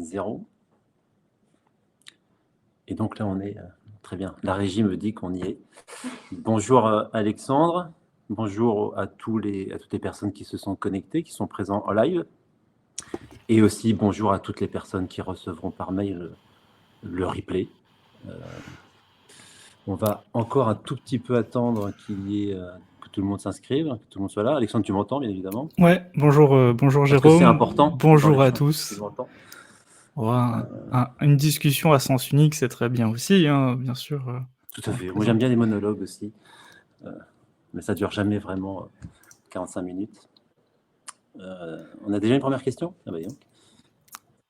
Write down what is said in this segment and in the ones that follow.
0. Et donc là, on est très bien. La régie me dit qu'on y est. Bonjour Alexandre. Bonjour à toutes les personnes qui se sont connectées, qui sont présentes en live. Et aussi bonjour à toutes les personnes qui recevront par mail le replay. On va encore un tout petit peu attendre que tout le monde s'inscrive, que tout le monde soit là. Alexandre, tu m'entends, bien évidemment? Ouais, bonjour Parce Jérôme. que c'est important. Bonjour à Tu tous. m'entends? Ouais, une discussion à sens unique, c'est très bien aussi, hein, bien sûr. Tout à fait. Moi, j'aime bien les monologues aussi. Mais ça ne dure jamais vraiment 45 minutes. On a déjà une première question? Ah bah,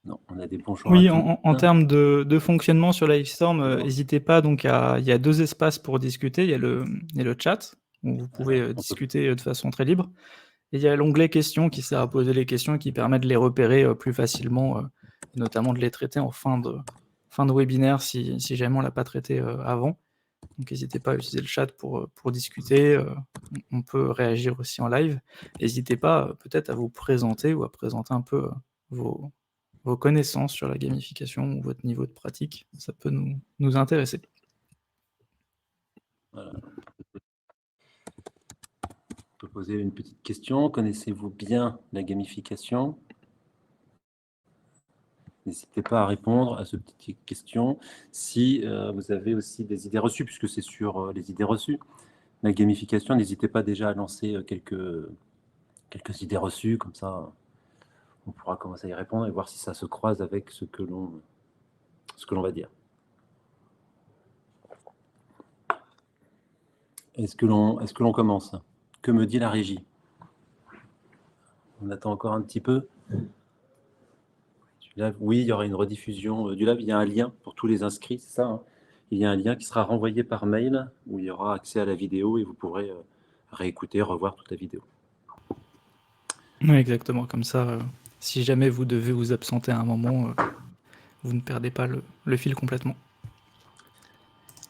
non, on a des bonjours Oui, à tous. en termes de fonctionnement sur Livestorm, n'hésitez pas, donc il y a 2 espaces pour discuter. Il y a le chat, où vous pouvez discuter de façon très libre. Et il y a l'onglet questions qui sert à poser les questions et qui permet de les repérer plus facilement, et notamment de les traiter en fin de webinaire si jamais on l'a pas traité avant. Donc n'hésitez pas à utiliser le chat pour discuter. On peut réagir aussi en live. N'hésitez pas peut-être à vous présenter ou à présenter un peu vos connaissances sur la gamification ou votre niveau de pratique. Ça peut nous intéresser. Voilà. On peut poser une petite question. Connaissez-vous bien la gamification? N'hésitez pas à répondre à cette petite question. Si vous avez aussi des idées reçues, puisque c'est sur les idées reçues, la gamification, n'hésitez pas déjà à lancer quelques idées reçues, comme ça on pourra commencer à y répondre et voir si ça se croise avec ce que l'on va dire. Est-ce que l'on commence? Que me dit la régie? On attend encore un petit peu. Oui, il y aura une rediffusion du live. Il y a un lien pour tous les inscrits, c'est ça, hein? Il y a un lien qui sera renvoyé par mail où il y aura accès à la vidéo et vous pourrez réécouter, revoir toute la vidéo. Oui, exactement. Comme ça, si jamais vous devez vous absenter à un moment, vous ne perdez pas le fil complètement.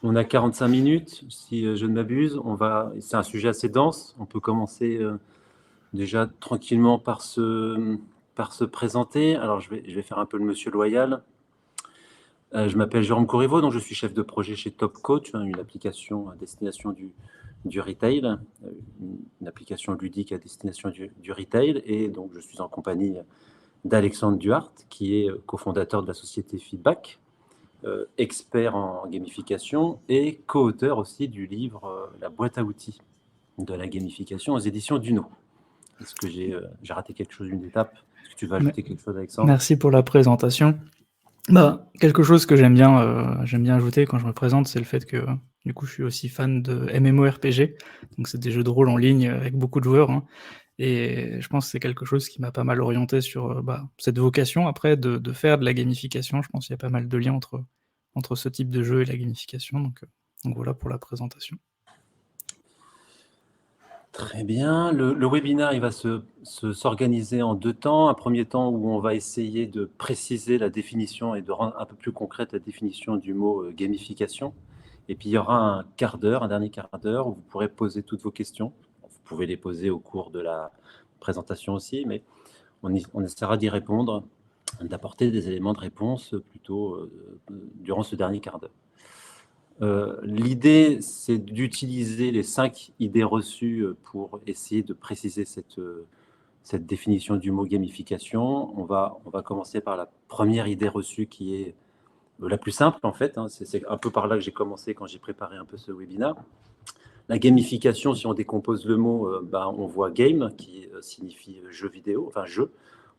On a 45 minutes, si je ne m'abuse. C'est un sujet assez dense. On peut commencer déjà tranquillement par se présenter. Alors, je vais faire un peu le monsieur loyal. Je m'appelle Jérôme Corriveau, donc je suis chef de projet chez Top Coach, une application à destination du retail, une application ludique à destination du retail. Et donc, je suis en compagnie d'Alexandre Duhart, qui est cofondateur de la société Feedback, expert en gamification et co-auteur aussi du livre La boîte à outils de la gamification aux éditions Duno. Est-ce que j'ai raté quelque chose, une étape? Est-ce que tu veux ajouter quelque chose, Alexandre? Merci pour la présentation. Quelque chose que j'aime bien ajouter quand je me présente, c'est le fait que du coup je suis aussi fan de MMORPG, donc c'est des jeux de rôle en ligne avec beaucoup de joueurs, hein, et je pense que c'est quelque chose qui m'a pas mal orienté sur cette vocation après de faire de la gamification. Je pense qu'il y a pas mal de liens entre ce type de jeu et la gamification, donc voilà pour la présentation. Très bien. Le webinaire, il va s'organiser en 2 temps. Un premier temps où on va essayer de préciser la définition et de rendre un peu plus concrète la définition du mot gamification. Et puis, il y aura un quart d'heure, un dernier quart d'heure où vous pourrez poser toutes vos questions. Vous pouvez les poser au cours de la présentation aussi, mais on essaiera d'y répondre, d'apporter des éléments de réponse plutôt durant ce dernier quart d'heure. L'idée, c'est d'utiliser les 5 idées reçues pour essayer de préciser cette définition du mot gamification. On va commencer par la première idée reçue qui est la plus simple en fait, hein. C'est un peu par là que j'ai commencé quand j'ai préparé un peu ce webinaire. La gamification, si on décompose le mot, on voit game qui signifie jeu vidéo, enfin jeu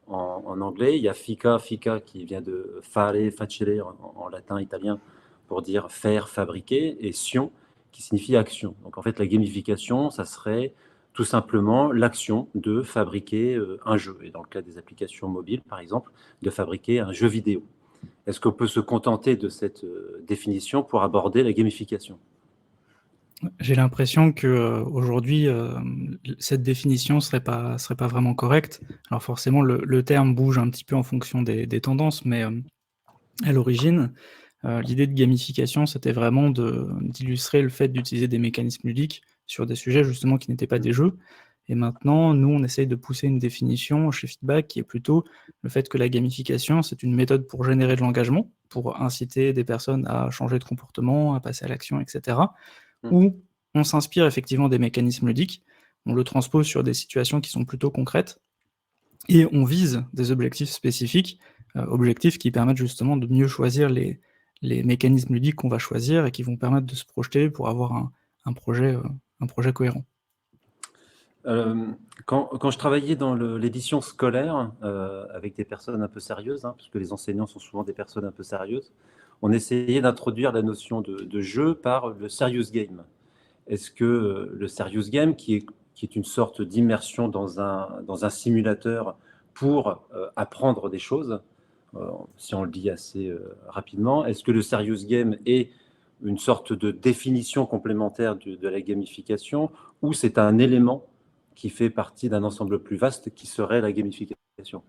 en anglais. Il y a fica qui vient de fare, facere en latin italien pour dire faire, fabriquer, et sion qui signifie action. Donc en fait, la gamification, ça serait tout simplement l'action de fabriquer un jeu. Et dans le cas des applications mobiles, par exemple, de fabriquer un jeu vidéo. Est-ce qu'on peut se contenter de cette définition pour aborder la gamification? J'ai l'impression que aujourd'hui, cette définition serait pas vraiment correcte. Alors forcément, le terme bouge un petit peu en fonction des tendances, mais à l'origine, l'idée de gamification, c'était vraiment d'illustrer le fait d'utiliser des mécanismes ludiques sur des sujets justement qui n'étaient pas des jeux. Et maintenant, nous, on essaye de pousser une définition chez Feedback qui est plutôt le fait que la gamification, c'est une méthode pour générer de l'engagement, pour inciter des personnes à changer de comportement, à passer à l'action, etc. Où on s'inspire effectivement des mécanismes ludiques, on le transpose sur des situations qui sont plutôt concrètes, et on vise des objectifs spécifiques, objectifs qui permettent justement de mieux choisir les mécanismes ludiques qu'on va choisir et qui vont permettre de se projeter pour avoir un projet cohérent. Quand je travaillais dans l'édition scolaire avec des personnes un peu sérieuses, parce que les enseignants sont souvent des personnes un peu sérieuses, on essayait d'introduire la notion de jeu par le serious game. Est-ce que le serious game, qui est une sorte d'immersion dans un simulateur pour apprendre des choses, si on le dit assez rapidement, est-ce que le serious game est une sorte de définition complémentaire de la gamification, ou c'est un élément qui fait partie d'un ensemble plus vaste qui serait la gamification?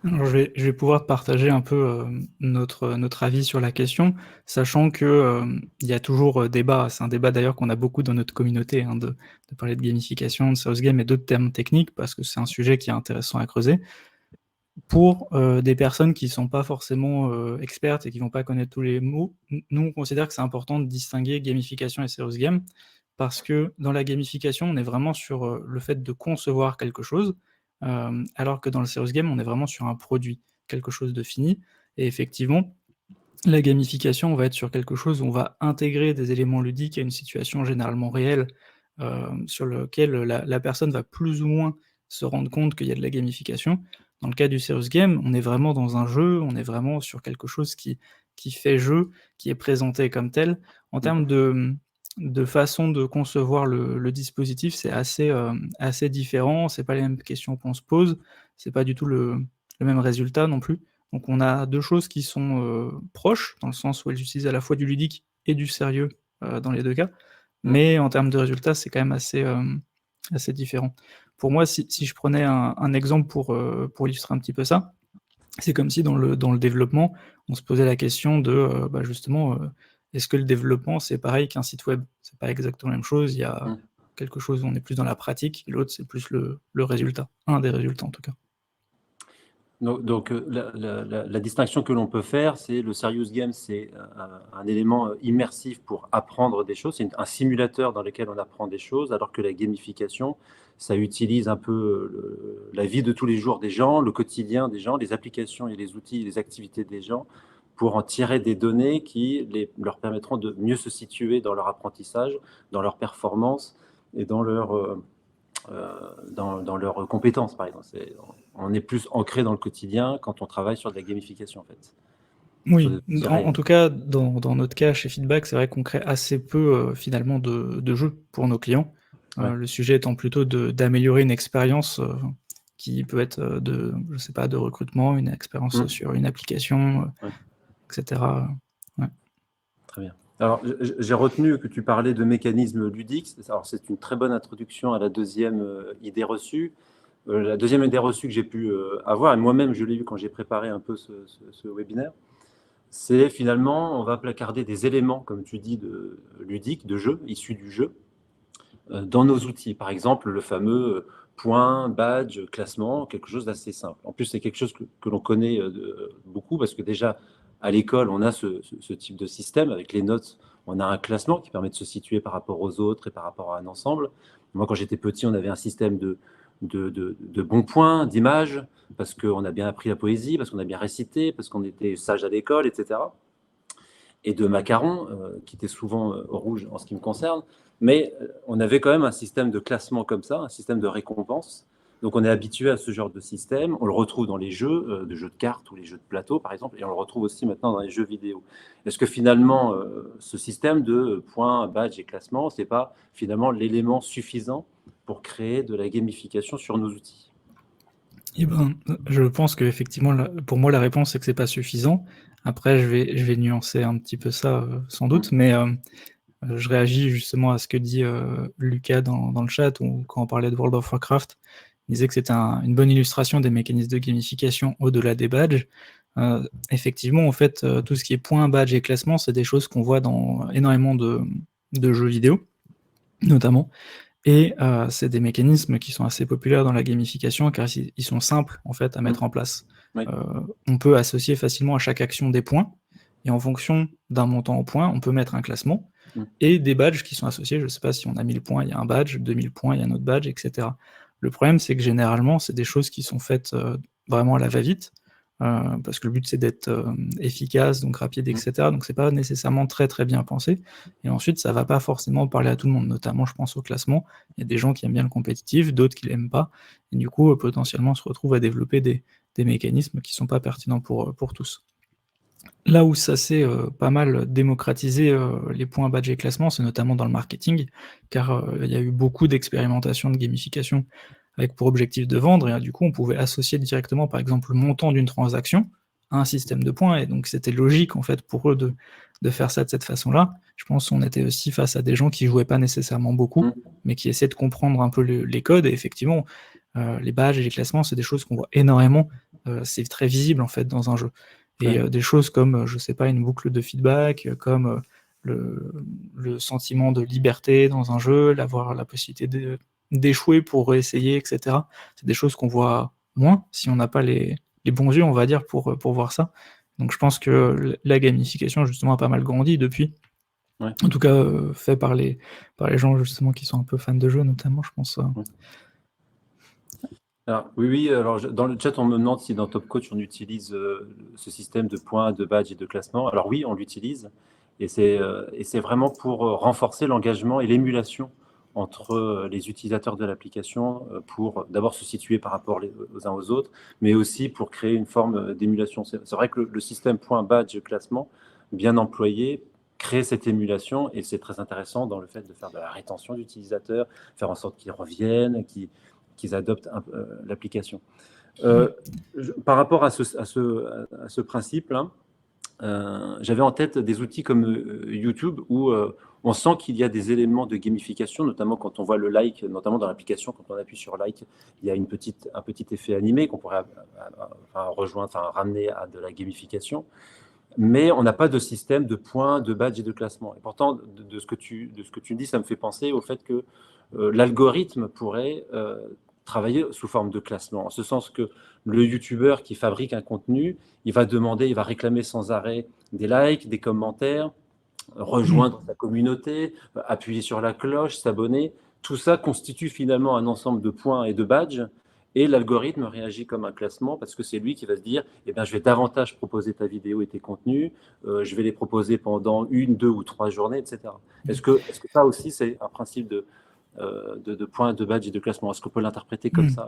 Alors, je vais pouvoir partager un peu notre avis sur la question, sachant que il y a toujours débat. C'est un débat d'ailleurs qu'on a beaucoup dans notre communauté, de parler de gamification, de serious game et d'autres termes techniques, parce que c'est un sujet qui est intéressant à creuser. Pour des personnes qui ne sont pas forcément expertes et qui ne vont pas connaître tous les mots, nous on considère que c'est important de distinguer gamification et serious game, parce que dans la gamification, on est vraiment sur le fait de concevoir quelque chose, alors que dans le serious game, on est vraiment sur un produit, quelque chose de fini. Et effectivement, la gamification, on va être sur quelque chose où on va intégrer des éléments ludiques à une situation généralement réelle, sur lequel la personne va plus ou moins se rendre compte qu'il y a de la gamification. Dans le cas du serious game, on est vraiment dans un jeu, on est vraiment sur quelque chose qui fait jeu, qui est présenté comme tel. En termes de façon de concevoir le dispositif, c'est assez différent, c'est pas les mêmes questions qu'on se pose, c'est pas du tout le même résultat non plus. Donc on a 2 choses qui sont proches, dans le sens où elles utilisent à la fois du ludique et du sérieux, dans les 2 cas, mais en termes de résultats, c'est quand même assez différent. Pour moi, si je prenais un exemple pour illustrer un petit peu ça, c'est comme si dans le développement, on se posait la question de, justement, est-ce que le développement, c'est pareil qu'un site web? C'est pas exactement la même chose, il y a quelque chose où on est plus dans la pratique, et l'autre, c'est plus le résultat, un des résultats en tout cas. Donc, la distinction que l'on peut faire, c'est le serious game, c'est un élément immersif pour apprendre des choses, c'est un simulateur dans lequel on apprend des choses, alors que la gamification, ça utilise un peu la vie de tous les jours des gens, le quotidien des gens, les applications et les outils, les activités des gens, pour en tirer des données qui leur permettront de mieux se situer dans leur apprentissage, dans leur performance et dans leurs compétences, par exemple. On est plus ancré dans le quotidien quand on travaille sur de la gamification, en fait. Oui, en tout cas, dans notre cas, chez Feedback, c'est vrai qu'on crée assez peu, finalement de jeux pour nos clients. Ouais. Le sujet étant plutôt d'améliorer une expérience, qui peut être, je sais pas, de recrutement, une expérience sur une application, et cetera, ouais. Très bien. Alors, j'ai retenu que tu parlais de mécanismes ludiques. Alors, c'est une très bonne introduction à la deuxième idée reçue. La deuxième idée reçue que j'ai pu avoir, et moi-même je l'ai eu quand j'ai préparé un peu ce webinaire, c'est finalement, on va placarder des éléments, comme tu dis, ludiques, de jeu, issus du jeu, dans nos outils. Par exemple, le fameux point, badge, classement, quelque chose d'assez simple. En plus, c'est quelque chose que l'on connaît beaucoup, parce que déjà, à l'école, on a ce type de système. Avec les notes, on a un classement qui permet de se situer par rapport aux autres et par rapport à un ensemble. Moi, quand j'étais petit, on avait un système de bons points, d'images, parce qu'on a bien appris la poésie, parce qu'on a bien récité, parce qu'on était sage à l'école, etc. Et de macarons, qui étaient souvent rouges en ce qui me concerne. Mais on avait quand même un système de classement comme ça, un système de récompense. Donc on est habitué à ce genre de système. On le retrouve dans les jeux, de jeux de cartes ou les jeux de plateau, par exemple, et on le retrouve aussi maintenant dans les jeux vidéo. Est-ce que finalement, ce système de points, badges et classements, ce n'est pas finalement l'élément suffisant pour créer de la gamification sur nos outils? Eh ben, je pense qu'effectivement, pour moi, la réponse, c'est que c'est pas suffisant. Après, je vais nuancer un petit peu ça, sans doute, mais je réagis justement à ce que dit Lucas dans le chat, ou quand on parlait de World of Warcraft, il disait que c'était une bonne illustration des mécanismes de gamification au-delà des badges. Effectivement, en fait, tout ce qui est points, badges et classements, c'est des choses qu'on voit dans énormément de jeux vidéo, notamment. Et c'est des mécanismes qui sont assez populaires dans la gamification, car ils sont simples, en fait, à mettre en place. Oui. On peut associer facilement à chaque action des points, et en fonction d'un montant en points, on peut mettre un classement, et des badges qui sont associés. Je ne sais pas, si on a 1000 points, il y a un badge, 2000 points, il y a un autre badge, etc. Le problème, c'est que généralement, c'est des choses qui sont faites vraiment à la va-vite, parce que le but, c'est d'être efficace, donc rapide, etc. Donc c'est pas nécessairement très très bien pensé. Et ensuite, ça va pas forcément parler à tout le monde, notamment, je pense, au classement. Il y a des gens qui aiment bien le compétitif, d'autres qui l'aiment pas, et du coup, potentiellement, on se retrouve à développer des mécanismes qui sont pas pertinents pour tous. Là où ça s'est pas mal démocratisé, les points, badges et classements, c'est notamment dans le marketing, car il y a eu beaucoup d'expérimentations de gamification avec pour objectif de vendre, et du coup, on pouvait associer directement, par exemple, le montant d'une transaction à un système de points, et donc c'était logique, en fait, pour eux de faire ça de cette façon-là. Je pense qu'on était aussi face à des gens qui jouaient pas nécessairement beaucoup, mais qui essaient de comprendre un peu les codes, et effectivement, les badges et les classements, c'est des choses qu'on voit énormément, c'est très visible, en fait, dans un jeu. Et des choses comme, je sais pas, une boucle de feedback, comme le sentiment de liberté dans un jeu, d'avoir la possibilité d'échouer pour réessayer, etc. C'est des choses qu'on voit moins si on n'a pas les bons yeux, on va dire, pour voir ça. Donc je pense que la gamification, justement, a pas mal grandi depuis. Ouais. En tout cas, fait par les gens, justement, qui sont un peu fans de jeux, notamment, je pense. Alors, oui, alors dans le chat, on me demande si dans Top Coach, on utilise ce système de points, de badges et de classement. Alors oui, on l'utilise, et c'est vraiment pour renforcer l'engagement et l'émulation entre les utilisateurs de l'application, pour d'abord se situer par rapport aux uns aux autres, mais aussi pour créer une forme d'émulation. C'est vrai que le système points, badges, classement, bien employé, crée cette émulation, et c'est très intéressant dans le fait de faire de la rétention d'utilisateurs, faire en sorte qu'ils reviennent, qu'ils adoptent l'application. Par rapport à ce principe-là, j'avais en tête des outils comme YouTube où on sent qu'il y a des éléments de gamification, notamment quand on voit le like, notamment dans l'application, quand on appuie sur like, il y a un petit effet animé qu'on pourrait ramener à de la gamification. Mais on n'a pas de système de points, de badges et de classement. Et pourtant, de ce que tu dis, ça me fait penser au fait que l'algorithme pourrait travailler sous forme de classement, en ce sens que le youtubeur qui fabrique un contenu, il va réclamer sans arrêt des likes, des commentaires, rejoindre sa communauté, appuyer sur la cloche, s'abonner. Tout ça constitue finalement un ensemble de points et de badges, et l'algorithme réagit comme un classement parce que c'est lui qui va se dire eh bien, je vais davantage proposer ta vidéo et tes contenus, je vais les proposer pendant 1, 2 ou 3 journées, etc. Est-ce que ça aussi, c'est un principe de points, de badges et de classement? Est-ce qu'on peut l'interpréter comme ça?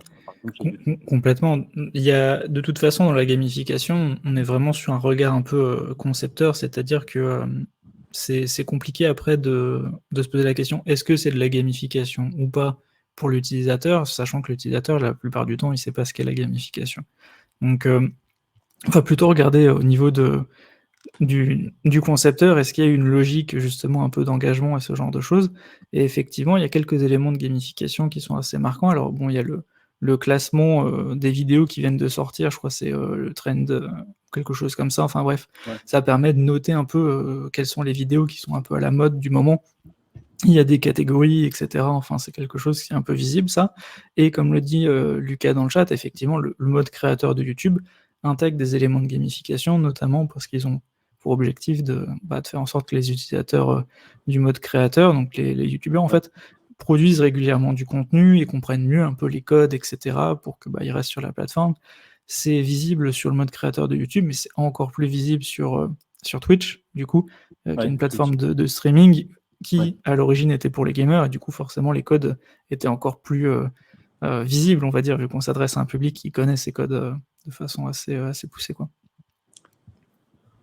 Complètement. Il y a, de toute façon, dans la gamification, on est vraiment sur un regard un peu concepteur, c'est-à-dire que c'est compliqué après de se poser la question, est-ce que c'est de la gamification ou pas pour l'utilisateur, sachant que l'utilisateur, la plupart du temps, il ne sait pas ce qu'est la gamification. Donc, on va plutôt regarder au niveau du concepteur, est-ce qu'il y a une logique justement un peu d'engagement et ce genre de choses. Et effectivement, il y a quelques éléments de gamification qui sont assez marquants. Alors bon, il y a le classement des vidéos qui viennent de sortir, je crois que c'est le trend, quelque chose comme ça, enfin bref, ça permet de noter un peu quelles sont les vidéos qui sont un peu à la mode du moment. Il y a des catégories, etc. Enfin, c'est quelque chose qui est un peu visible, ça. Et comme le dit Lucas dans le chat, effectivement, le mode créateur de YouTube intègre des éléments de gamification, notamment parce qu'ils ont pour objectif de faire en sorte que les utilisateurs du mode créateur, donc les youtubeurs en fait, produisent régulièrement du contenu et comprennent mieux un peu les codes, etc. pour que ils restent sur la plateforme. C'est visible sur le mode créateur de YouTube, mais c'est encore plus visible sur Twitch, du coup, qui est une plateforme de streaming qui, à l'origine, était pour les gamers, et du coup, forcément, les codes étaient encore plus visibles, on va dire, vu qu'on s'adresse à un public qui connaît ces codes de façon assez poussée, quoi.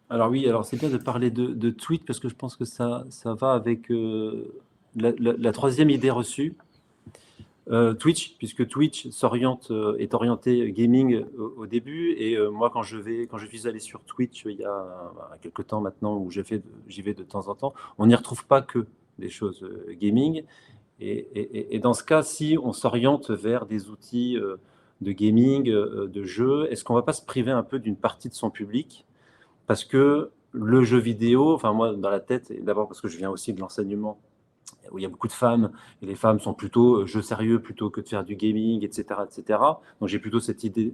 Alors oui, alors c'est bien de parler de Twitch parce que je pense que ça va avec la troisième idée reçue. Twitch, puisque Twitch est orienté gaming au début, et moi quand je suis allé sur Twitch il y a quelques temps maintenant, où j'y vais de temps en temps, on n'y retrouve pas que des choses gaming, et dans ce cas, si on s'oriente vers des outils de gaming, de jeux, est-ce qu'on ne va pas se priver un peu d'une partie de son public? Parce que le jeu vidéo, enfin moi dans la tête, et d'abord parce que je viens aussi de l'enseignement où il y a beaucoup de femmes, et les femmes sont plutôt jeux sérieux plutôt que de faire du gaming, etc., etc. Donc j'ai plutôt cette idée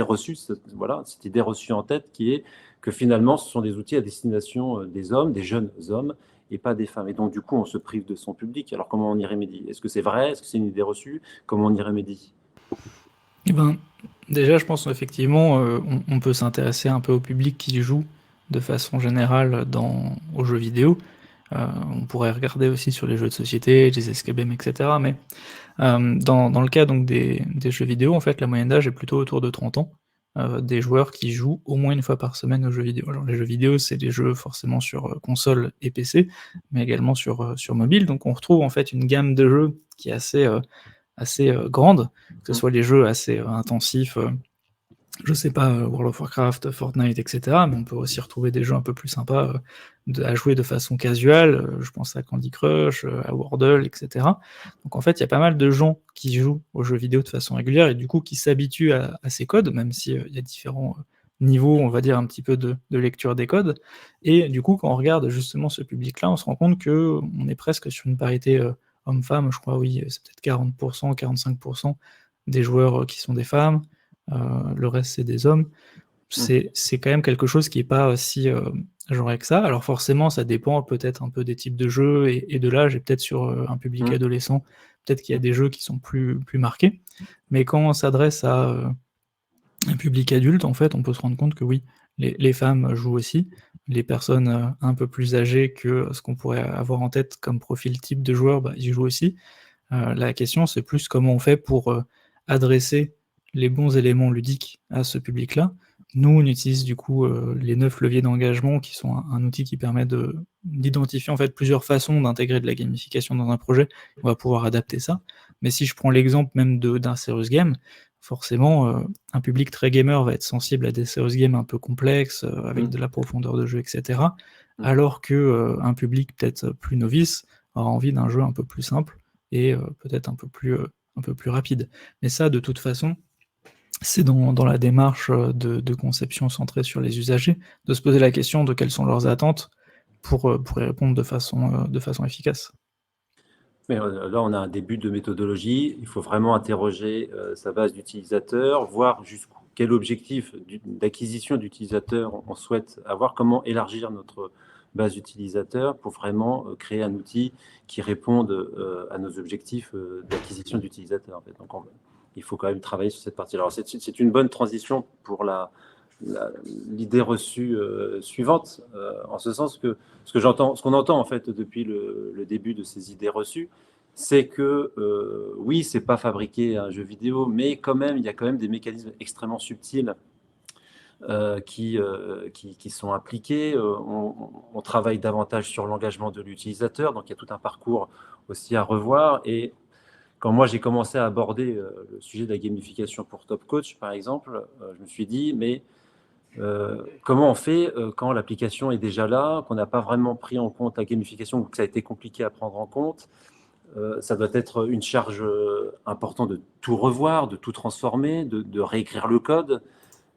reçue, cette idée reçue en tête qui est que finalement ce sont des outils à destination des hommes, des jeunes hommes, et pas des femmes. Et donc du coup on se prive de son public. Alors comment on y remédie? Est-ce que c'est vrai? Est-ce que c'est une idée reçue? Comment on y remédie? Eh ben, déjà, je pense effectivement, on peut s'intéresser un peu au public qui joue de façon générale aux jeux vidéo. On pourrait regarder aussi sur les jeux de société, les escape games, etc. Mais dans le cas donc des jeux vidéo, en fait, la moyenne d'âge est plutôt autour de 30 ans, des joueurs qui jouent au moins une fois par semaine aux jeux vidéo. Alors les jeux vidéo, c'est des jeux forcément sur console et PC, mais également sur mobile. Donc on retrouve en fait une gamme de jeux qui est assez grande, que ce soit les jeux assez intensifs, je sais pas, World of Warcraft, Fortnite, etc. Mais on peut aussi retrouver des jeux un peu plus sympas à jouer de façon casual. Je pense à Candy Crush, à Wordle, etc. Donc en fait, il y a pas mal de gens qui jouent aux jeux vidéo de façon régulière et du coup qui s'habituent à ces codes, même si il y a différents niveaux, on va dire, un petit peu de lecture des codes. Et du coup, quand on regarde justement ce public-là, on se rend compte que on est presque sur une parité homme-femme, je crois, oui, c'est peut-être 40%, 45% des joueurs qui sont des femmes. Le reste c'est des hommes. C'est quand même quelque chose qui est pas si genré que ça. Alors forcément, ça dépend peut-être un peu des types de jeux et de l'âge, et peut-être sur un public adolescent, peut-être qu'il y a des jeux qui sont plus marqués. Mais quand on s'adresse à un public adulte, en fait, on peut se rendre compte que oui, les femmes jouent aussi. Les personnes un peu plus âgées que ce qu'on pourrait avoir en tête comme profil type de joueur, bah, ils jouent aussi. La question, c'est plus comment on fait pour adresser les bons éléments ludiques à ce public-là. Nous, on utilise du coup les 9 leviers d'engagement, qui sont un outil qui permet d'identifier en fait plusieurs façons d'intégrer de la gamification dans un projet. On va pouvoir adapter ça. Mais si je prends l'exemple même d'un serious game, forcément, un public très gamer va être sensible à des serious games un peu complexes, avec de la profondeur de jeu, etc. Alors que un public peut-être plus novice aura envie d'un jeu un peu plus simple et peut-être un peu plus rapide. Mais ça, de toute façon, c'est dans la démarche de conception centrée sur les usagers, de se poser la question de quelles sont leurs attentes pour y répondre de façon efficace. Mais là, on a un début de méthodologie. Il faut vraiment interroger sa base d'utilisateurs, voir quel objectif d'acquisition d'utilisateurs on souhaite avoir, comment élargir notre base d'utilisateurs pour vraiment créer un outil qui réponde à nos objectifs d'acquisition d'utilisateurs. En fait. Donc, il faut quand même travailler sur cette partie. Alors, c'est une bonne transition pour l'idée reçue suivante, en ce sens que ce qu'on entend en fait depuis le début de ces idées reçues, c'est que oui, c'est pas fabriquer un jeu vidéo, mais quand même, il y a quand même des mécanismes extrêmement subtils qui sont appliqués. On travaille davantage sur l'engagement de l'utilisateur, donc il y a tout un parcours aussi à revoir. Et quand moi j'ai commencé à aborder le sujet de la gamification pour Top Coach, par exemple, je me suis dit, mais comment on fait quand l'application est déjà là, qu'on n'a pas vraiment pris en compte la gamification ou que ça a été compliqué à prendre en compte? Ça doit être une charge importante de tout revoir, de tout transformer, de réécrire le code.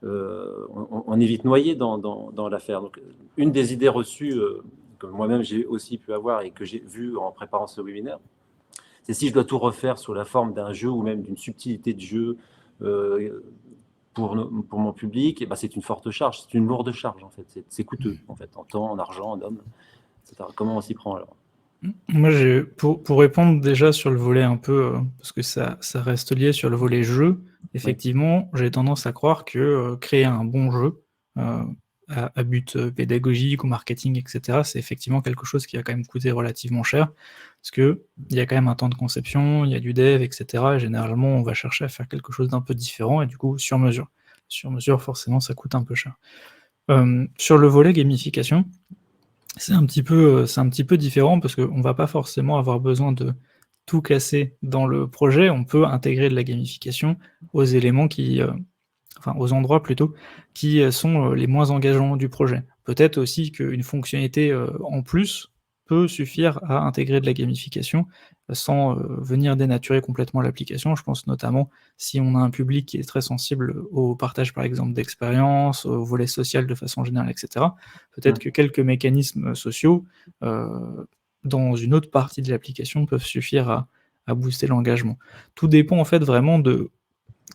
On est vite noyé dans l'affaire. Donc, une des idées reçues que moi-même j'ai aussi pu avoir et que j'ai vu en préparant ce webinaire, c'est si je dois tout refaire sous la forme d'un jeu ou même d'une subtilité de jeu pour mon public, et ben c'est une forte charge, c'est une lourde charge en fait, c'est coûteux en fait, en temps, en argent, en homme, etc. Comment on s'y prend alors? Moi, pour répondre déjà sur le volet un peu, parce que ça reste lié sur le volet jeu, effectivement, j'ai tendance à croire que créer un bon jeu à but pédagogique ou marketing, etc., c'est effectivement quelque chose qui va quand même coûter relativement cher, parce qu'il y a quand même un temps de conception, il y a du dev, etc. Et généralement, on va chercher à faire quelque chose d'un peu différent, et du coup, sur mesure. Sur mesure, forcément, ça coûte un peu cher. Sur le volet gamification, c'est un petit peu différent parce qu'on va pas forcément avoir besoin de tout casser dans le projet. On peut intégrer de la gamification aux éléments aux endroits plutôt, qui sont les moins engageants du projet. Peut-être aussi qu'une fonctionnalité en plus peut suffire à intégrer de la gamification sans venir dénaturer complètement l'application. Je pense notamment si on a un public qui est très sensible au partage par exemple d'expériences, au volet social de façon générale, etc. Peut-être que quelques mécanismes sociaux dans une autre partie de l'application peuvent suffire à booster l'engagement. Tout dépend en fait vraiment de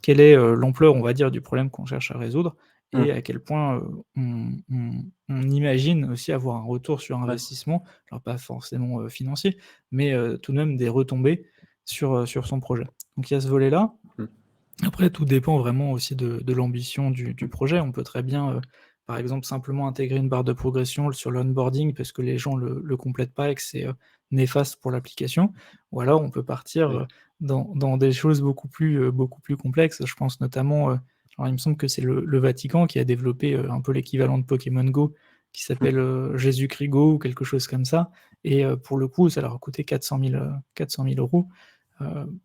quelle est l'ampleur, on va dire, du problème qu'on cherche à résoudre Mmh. et à quel point on imagine aussi avoir un retour sur Ouais. investissement, alors pas forcément financier, mais tout de même des retombées sur son projet. Donc il y a ce volet-là. Mmh. Après, tout dépend vraiment aussi de l'ambition du projet. On peut très bien, par exemple, simplement intégrer une barre de progression sur l'onboarding parce que les gens le complètent pas et que c'est néfaste pour l'application. Ou alors, on peut partir Oui. dans des choses beaucoup plus complexes. Je pense notamment, alors il me semble que c'est le Vatican qui a développé un peu l'équivalent de Pokémon Go qui s'appelle Jésus-Christ Go ou quelque chose comme ça. Et pour le coup, ça leur a coûté 400 000 €.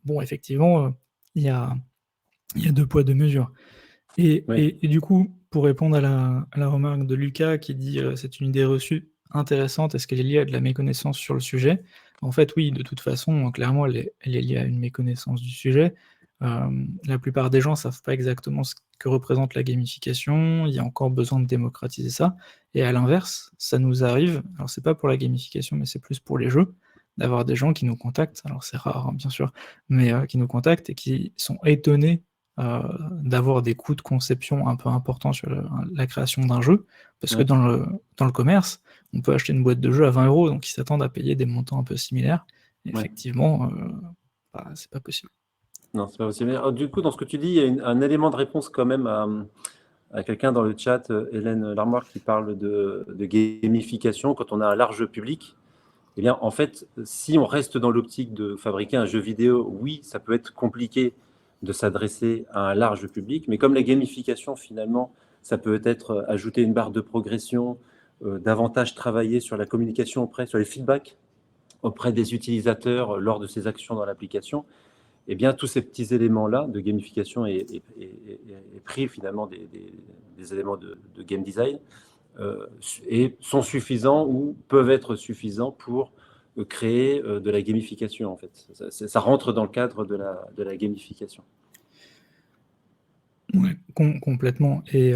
Bon, effectivement, il y a il y a 2 poids, 2 mesures. Et Oui. et et du coup, pour répondre à la remarque de Lucas qui dit, «C'est une idée reçue intéressante, est-ce qu'elle est liée à de la méconnaissance sur le sujet?» En fait, oui, de toute façon, clairement, elle est liée à une méconnaissance du sujet. La plupart des gens ne savent pas exactement ce que représente la gamification, il y a encore besoin de démocratiser ça et à l'inverse, ça nous arrive, alors c'est pas pour la gamification, mais c'est plus pour les jeux, d'avoir des gens qui nous contactent, alors c'est rare, hein, bien sûr, mais qui nous contactent et qui sont étonnés d'avoir des coûts de conception un peu importants sur la création d'un jeu. Parce que Ouais. dans le commerce, on peut acheter une boîte de jeux à 20 €, donc ils s'attendent à payer des montants un peu similaires. Et Ouais. effectivement, bah, c'est pas possible. Non, c'est pas possible. Mais, du coup, dans ce que tu dis, il y a un élément de réponse quand même à quelqu'un dans le chat, Hélène Larmoire, qui parle de gamification quand on a un large public. Eh bien, en fait, si on reste dans l'optique de fabriquer un jeu vidéo, oui, ça peut être compliqué de s'adresser à un large public, mais comme la gamification, finalement, ça peut être ajouter une barre de progression, davantage travailler sur la communication sur les feedbacks auprès des utilisateurs lors de ces actions dans l'application, eh bien, tous ces petits éléments-là de gamification et pris finalement des éléments de game design et sont suffisants ou peuvent être suffisants pour créer de la gamification, en fait. Ça rentre dans le cadre de la gamification. Ouais, complètement. Et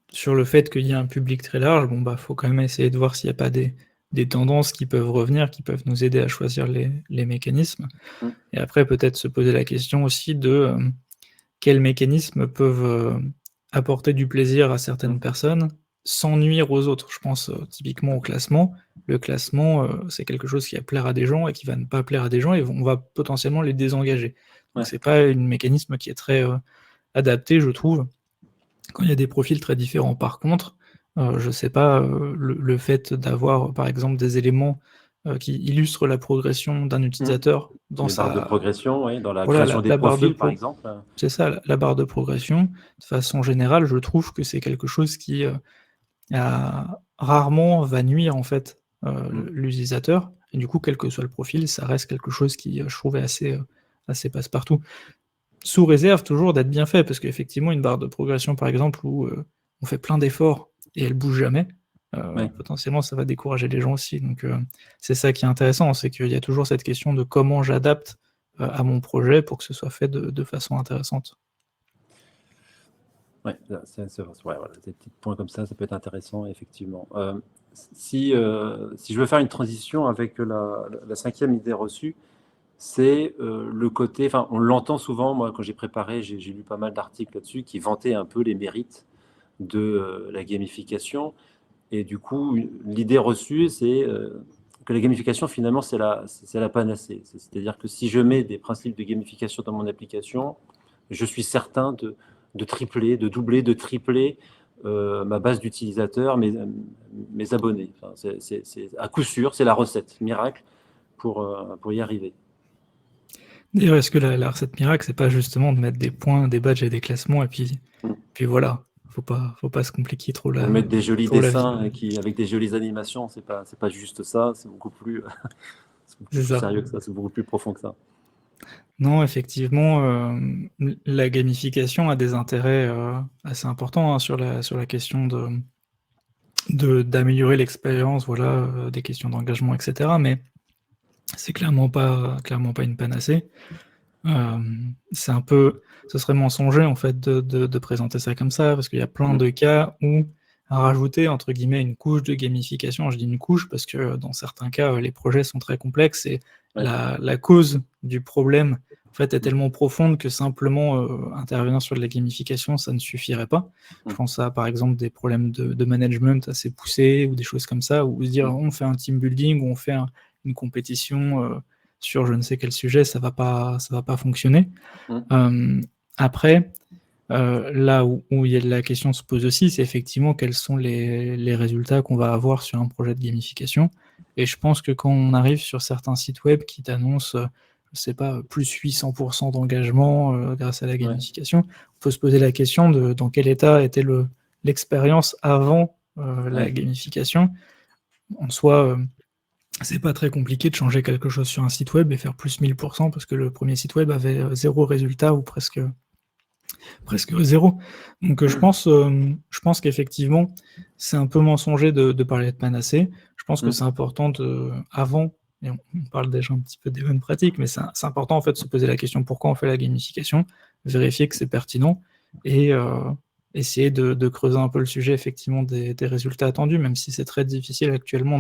sur le fait qu'il y a un public très large, bon, bah, faut quand même essayer de voir s'il n'y a pas des tendances qui peuvent revenir, qui peuvent nous aider à choisir les mécanismes. Mm. Et après, peut-être se poser la question aussi de quels mécanismes peuvent apporter du plaisir à certaines personnes sans nuire aux autres. Je pense typiquement au classement. Le classement, c'est quelque chose qui va plaire à des gens et qui va ne pas plaire à des gens et on va potentiellement les désengager. Donc Ouais. c'est pas un mécanisme qui est très adapté, je trouve, quand il y a des profils très différents. Par contre, je sais pas, le fait d'avoir, par exemple, des éléments qui illustrent la progression d'un Mm. utilisateur dans Les barres de sa progression, oui, dans la voilà, création des la barre de profils, par pro exemple. c'est ça, la barre de progression. De façon générale, je trouve que c'est quelque chose qui, rarement va nuire, en fait, Mm. l'utilisateur et du coup, quel que soit le profil, ça reste quelque chose qui, je trouve est assez passe-partout. Sous réserve toujours d'être bien fait, parce qu'effectivement, une barre de progression, par exemple, où, on fait plein d'efforts et elle bouge jamais, Ouais. potentiellement ça va décourager les gens aussi. Donc, c'est ça qui est intéressant, c'est qu'il y a toujours cette question de comment j'adapte, à mon projet pour que ce soit fait de façon intéressante. Ouais, ouais, voilà, des petits points comme ça peut être intéressant, effectivement. Si je veux faire une transition avec la cinquième idée reçue, c'est le côté, enfin, on l'entend souvent, moi, quand j'ai préparé, j'ai lu pas mal d'articles là-dessus qui vantaient un peu les mérites de la gamification. Et du coup, l'idée reçue, c'est que la gamification, finalement, c'est la panacée. C'est-à-dire que si je mets des principes de gamification dans mon application, je suis certain de tripler, de doubler, de tripler ma base d'utilisateurs, mes abonnés. Enfin, à coup sûr, c'est la recette miracle pour y arriver. D'ailleurs, est-ce que la recette miracle, c'est pas justement de mettre des points, des badges et des classements et Mm. puis voilà, faut pas se compliquer Ou mettre des jolis trop la vie. dessins avec des jolies animations, c'est pas juste ça, c'est beaucoup plus, c'est beaucoup C'est plus ça. sérieux que ça, c'est beaucoup plus profond que ça. Non, effectivement, la gamification a des intérêts, assez importants, hein, sur la question d'améliorer l'expérience, voilà, des questions d'engagement et cetera, mais c'est clairement pas une panacée. C'est un peu ce serait mensonger, en fait, de présenter ça comme ça, parce qu'il y a plein Mm. de cas où, rajouter, entre guillemets, une couche de gamification. Je dis une couche parce que dans certains cas, les projets sont très complexes et Ouais. la cause du problème, en fait, est tellement profonde que simplement intervenir sur de la gamification, ça ne suffirait pas. Je pense à, par exemple, des problèmes de management assez poussés ou des choses comme ça, où se dire on fait un team building, ou on fait une compétition sur je ne sais quel sujet, ça va pas fonctionner. Après, là où la question se pose aussi, c'est effectivement quels sont les résultats qu'on va avoir sur un projet de gamification. Et je pense que quand on arrive sur certains sites web qui t'annoncent, je sais pas, plus 800% d'engagement grâce à la gamification, on peut se poser la question de dans quel état était l'expérience avant la gamification. En soi, c'est pas très compliqué de changer quelque chose sur un site web et faire plus 1000% parce que le premier site web avait 0 résultat ou presque 0. Donc je pense qu'effectivement, c'est un peu mensonger de parler de panacée. Je pense que c'est important avant, et on parle déjà un petit peu des bonnes pratiques, mais c'est important en fait de se poser la question pourquoi on fait la gamification, vérifier que c'est pertinent et essayer de creuser un peu le sujet effectivement des résultats attendus, même si c'est très difficile actuellement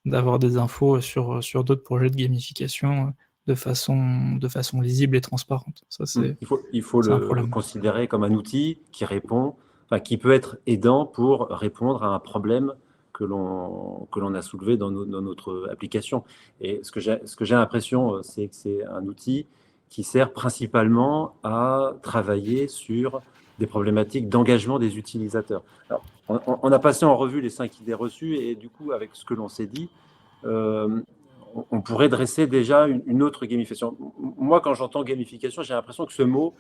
d'avoir des infos sur d'autres projets de gamification de façon lisible et transparente. Ça, Il faut c'est un le problème. considérer comme un outil qui répond, enfin, qui peut être aidant pour répondre à un problème que l'on a soulevé dans notre application. Et ce que j'ai l'impression, c'est que c'est un outil qui sert principalement à travailler sur des problématiques d'engagement des utilisateurs. Alors, on a passé en revue les 5 idées reçues et du coup, avec ce que l'on s'est dit, on pourrait dresser déjà une autre gamification. Moi, quand j'entends gamification, j'ai l'impression que ce mot,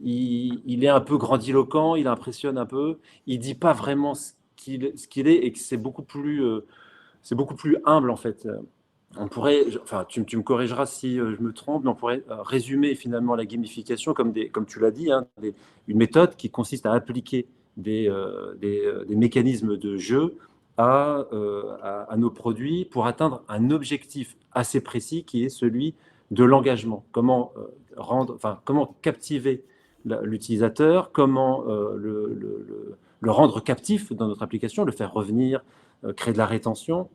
il est un peu grandiloquent, il impressionne un peu, il dit pas vraiment ce qu'il est et que c'est beaucoup plus humble en fait. On pourrait, enfin, tu me corrigeras si je me trompe, mais on pourrait résumer finalement la gamification comme tu l'as dit, hein, une méthode qui consiste à appliquer des mécanismes de jeu à nos produits pour atteindre un objectif assez précis qui est celui de l'engagement. Comment captiver l'utilisateur, comment le rendre captif dans notre application, le faire revenir, créer de la rétention,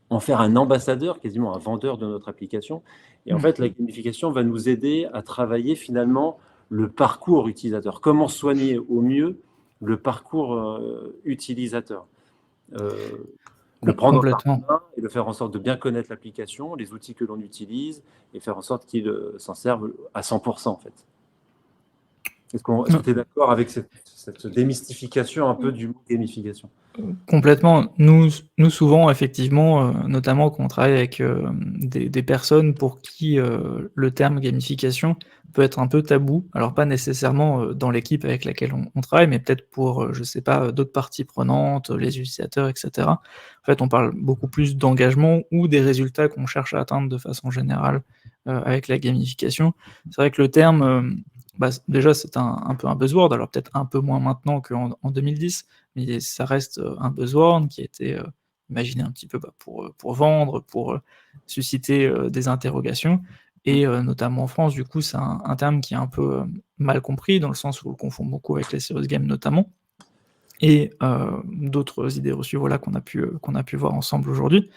en faire un ambassadeur, quasiment un vendeur de notre application. Et en fait, la gamification va nous aider à travailler finalement le parcours utilisateur. Comment soigner au mieux le parcours utilisateur. Le prendre par la Complètement. main et le faire en sorte de bien connaître l'application, les outils que l'on utilise, et faire en sorte qu'il s'en serve à 100% en fait. Est-ce que tu es d'accord avec cette démystification un peu du mot gamification? Complètement. Nous souvent, effectivement, notamment quand on travaille avec des personnes pour qui le terme gamification peut être un peu tabou. Alors pas nécessairement dans l'équipe avec laquelle on travaille, mais peut-être pour, je sais pas, d'autres parties prenantes, les utilisateurs, etc. En fait, on parle beaucoup plus d'engagement ou des résultats qu'on cherche à atteindre de façon générale avec la gamification. C'est vrai que le terme, déjà, c'est un peu un buzzword, alors peut-être un peu moins maintenant qu'en 2010, mais ça reste un buzzword qui a été imaginé un petit peu pour vendre, pour susciter des interrogations. Et notamment en France, du coup, c'est un terme qui est un peu mal compris, dans le sens où on le confond beaucoup avec les serious games notamment, et d'autres idées reçues voilà, qu'on a pu voir ensemble aujourd'hui.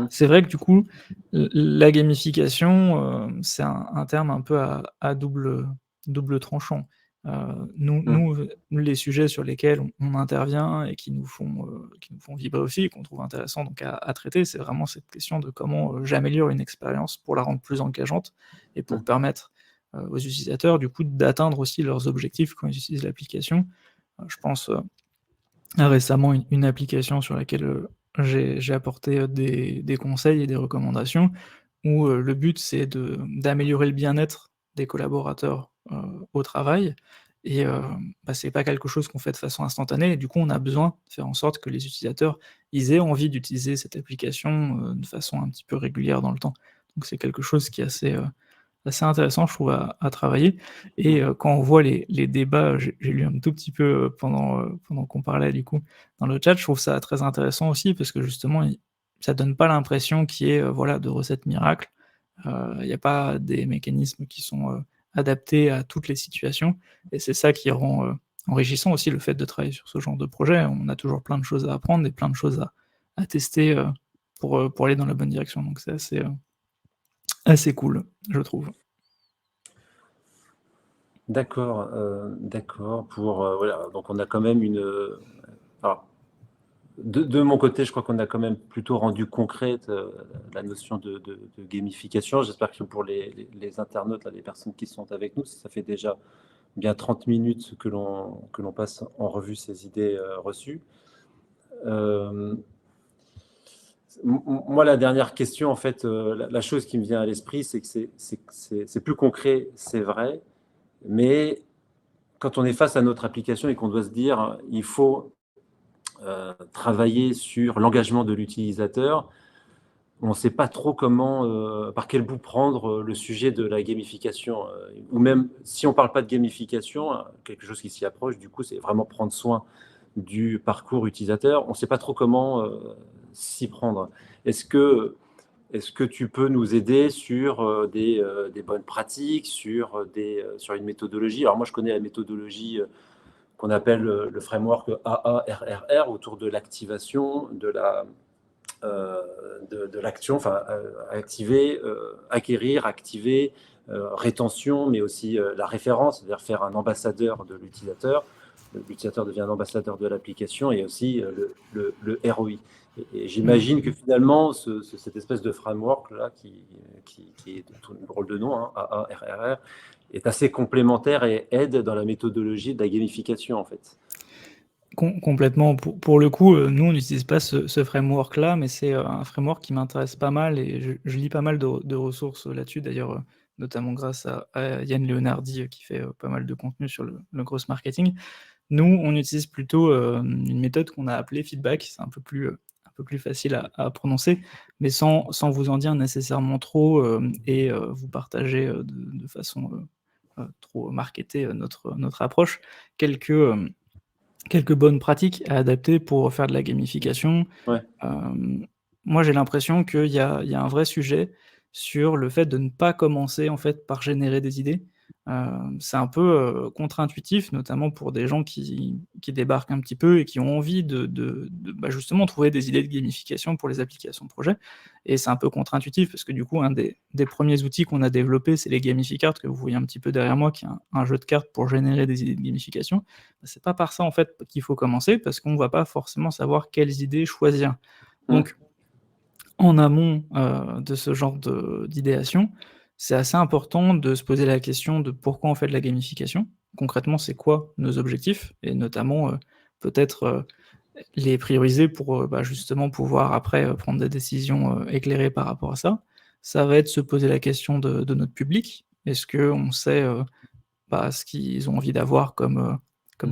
C'est vrai que du coup, la gamification, c'est un terme un peu à double tranchant. Nous, les sujets sur lesquels on intervient et qui nous font vibrer aussi, qu'on trouve intéressant donc à traiter, c'est vraiment cette question de comment j'améliore une expérience pour la rendre plus engageante et pour permettre aux utilisateurs du coup d'atteindre aussi leurs objectifs quand ils utilisent l'application. Je pense récemment une application sur laquelle j'ai apporté des conseils et des recommandations où le but c'est d'améliorer le bien-être des collaborateurs au travail et c'est pas quelque chose qu'on fait de façon instantanée et du coup on a besoin de faire en sorte que les utilisateurs ils aient envie d'utiliser cette application de façon un petit peu régulière dans le temps. Donc c'est quelque chose qui est assez intéressant, je trouve, à travailler. Et quand on voit les débats, j'ai lu un tout petit peu pendant qu'on parlait, du coup, dans le chat, je trouve ça très intéressant aussi parce que justement, ça donne pas l'impression qu'il y ait voilà, de recettes miracles. Il n'y a pas des mécanismes qui sont adaptés à toutes les situations. Et c'est ça qui rend, enrichissant aussi le fait de travailler sur ce genre de projet. On a toujours plein de choses à apprendre et plein de choses à tester pour aller dans la bonne direction. Donc c'est assez cool, je trouve. D'accord, d'accord. Voilà, donc on a quand même alors, de mon côté, je crois qu'on a quand même plutôt rendu concrète la notion de gamification. J'espère que pour les internautes, là, les personnes qui sont avec nous, ça fait déjà bien 30 minutes que l'on passe en revue ces idées reçues. Moi, la dernière question, en fait, la chose qui me vient à l'esprit, c'est que c'est plus concret, c'est vrai, mais quand on est face à notre application et qu'on doit se dire, il faut travailler sur l'engagement de l'utilisateur, on ne sait pas trop comment, par quel bout prendre le sujet de la gamification. Ou même, si on ne parle pas de gamification, quelque chose qui s'y approche, du coup, c'est vraiment prendre soin du parcours utilisateur. On ne sait pas trop comment s'y prendre. Est-ce que tu peux nous aider sur des bonnes pratiques, sur une méthodologie? Alors moi, je connais la méthodologie qu'on appelle le framework AARRR autour de l'activation, de l'action, enfin activer, acquérir, activer, rétention, mais aussi la référence, c'est-à-dire faire un ambassadeur de l'utilisateur. L'utilisateur devient un ambassadeur de l'application et aussi le ROI. Et j'imagine que finalement, cette espèce de framework-là, qui est le rôle de nom, hein, AARRR, est assez complémentaire et aide dans la méthodologie de la gamification, en fait. Complètement. Pour le coup, nous, on n'utilise pas ce framework-là, mais c'est un framework qui m'intéresse pas mal et je lis pas mal de ressources là-dessus, d'ailleurs, notamment grâce à Yann Leonardi qui fait pas mal de contenu sur le growth marketing. Nous, on utilise plutôt une méthode qu'on a appelée feedback, c'est un peu plus facile à prononcer, mais sans vous en dire nécessairement trop et vous partager de façon trop marketée notre approche. Quelques bonnes pratiques à adapter pour faire de la gamification. Ouais. Moi, j'ai l'impression qu'il y a un vrai sujet sur le fait de ne pas commencer, en fait, par générer des idées. C'est un peu, contre-intuitif, notamment pour des gens qui débarquent un petit peu et qui ont envie justement trouver des idées de gamification pour les applications projet. Et c'est un peu contre-intuitif parce que du coup, un des premiers outils qu'on a développé, c'est les gamificards que vous voyez un petit peu derrière moi, qui est un jeu de cartes pour générer des idées de gamification. C'est pas par ça, en fait, qu'il faut commencer parce qu'on va pas forcément savoir quelles idées choisir. Donc, en amont de ce genre d'idéation, c'est assez important de se poser la question de pourquoi on fait de la gamification. Concrètement, c'est quoi nos objectifs? Et notamment, peut-être les prioriser pour justement pouvoir après prendre des décisions éclairées par rapport à ça. Ça va être se poser la question de notre public. Est-ce qu'on sait ce qu'ils ont envie d'avoir comme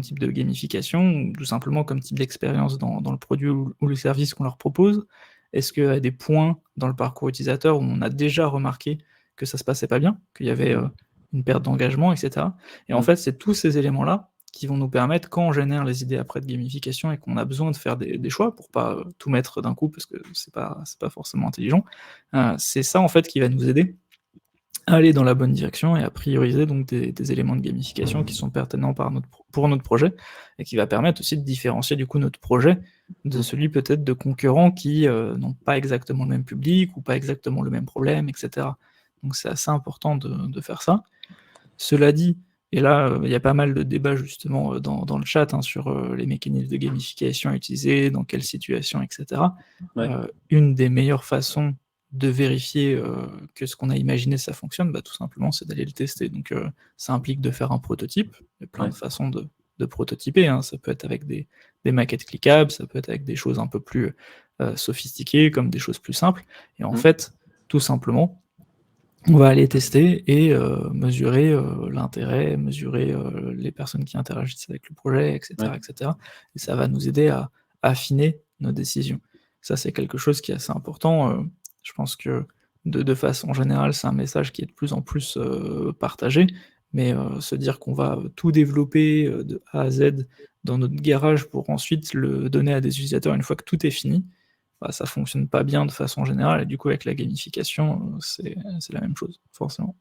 type de gamification ou tout simplement comme type d'expérience dans le produit ou le service qu'on leur propose? Est-ce qu'il y a des points dans le parcours utilisateur où on a déjà remarqué que ça se passait pas bien, qu'il y avait une perte d'engagement, et cetera? Et en fait, c'est tous ces éléments-là qui vont nous permettre, quand on génère les idées après de gamification et qu'on a besoin de faire des choix pour pas tout mettre d'un coup parce que c'est pas forcément intelligent, c'est ça en fait qui va nous aider à aller dans la bonne direction et à prioriser donc des éléments de gamification qui sont pertinents pour notre projet et qui va permettre aussi de différencier du coup notre projet de celui peut-être de concurrents qui n'ont pas exactement le même public ou pas exactement le même problème, etc. Donc c'est assez important de faire ça. Cela dit, et là il y a pas mal de débats justement dans le chat sur les mécanismes de gamification à utiliser, dans quelles situations, etc. Ouais. Une des meilleures façons de vérifier que ce qu'on a imaginé ça fonctionne, tout simplement c'est d'aller le tester. Donc ça implique de faire un prototype. Il y a plein de façons de prototyper, hein. Ça peut être avec des maquettes cliquables, ça peut être avec des choses un peu plus sophistiquées, comme des choses plus simples. Et en fait, tout simplement, on va aller tester et mesurer l'intérêt, mesurer les personnes qui interagissent avec le projet, etc., etc. Et ça va nous aider à affiner nos décisions. Ça, c'est quelque chose qui est assez important. Je pense que de façon générale, c'est un message qui est de plus en plus partagé, mais se dire qu'on va tout développer de A à Z dans notre garage pour ensuite le donner à des utilisateurs une fois que tout est fini, ça fonctionne pas bien de façon générale, et du coup avec la gamification, c'est la même chose, forcément.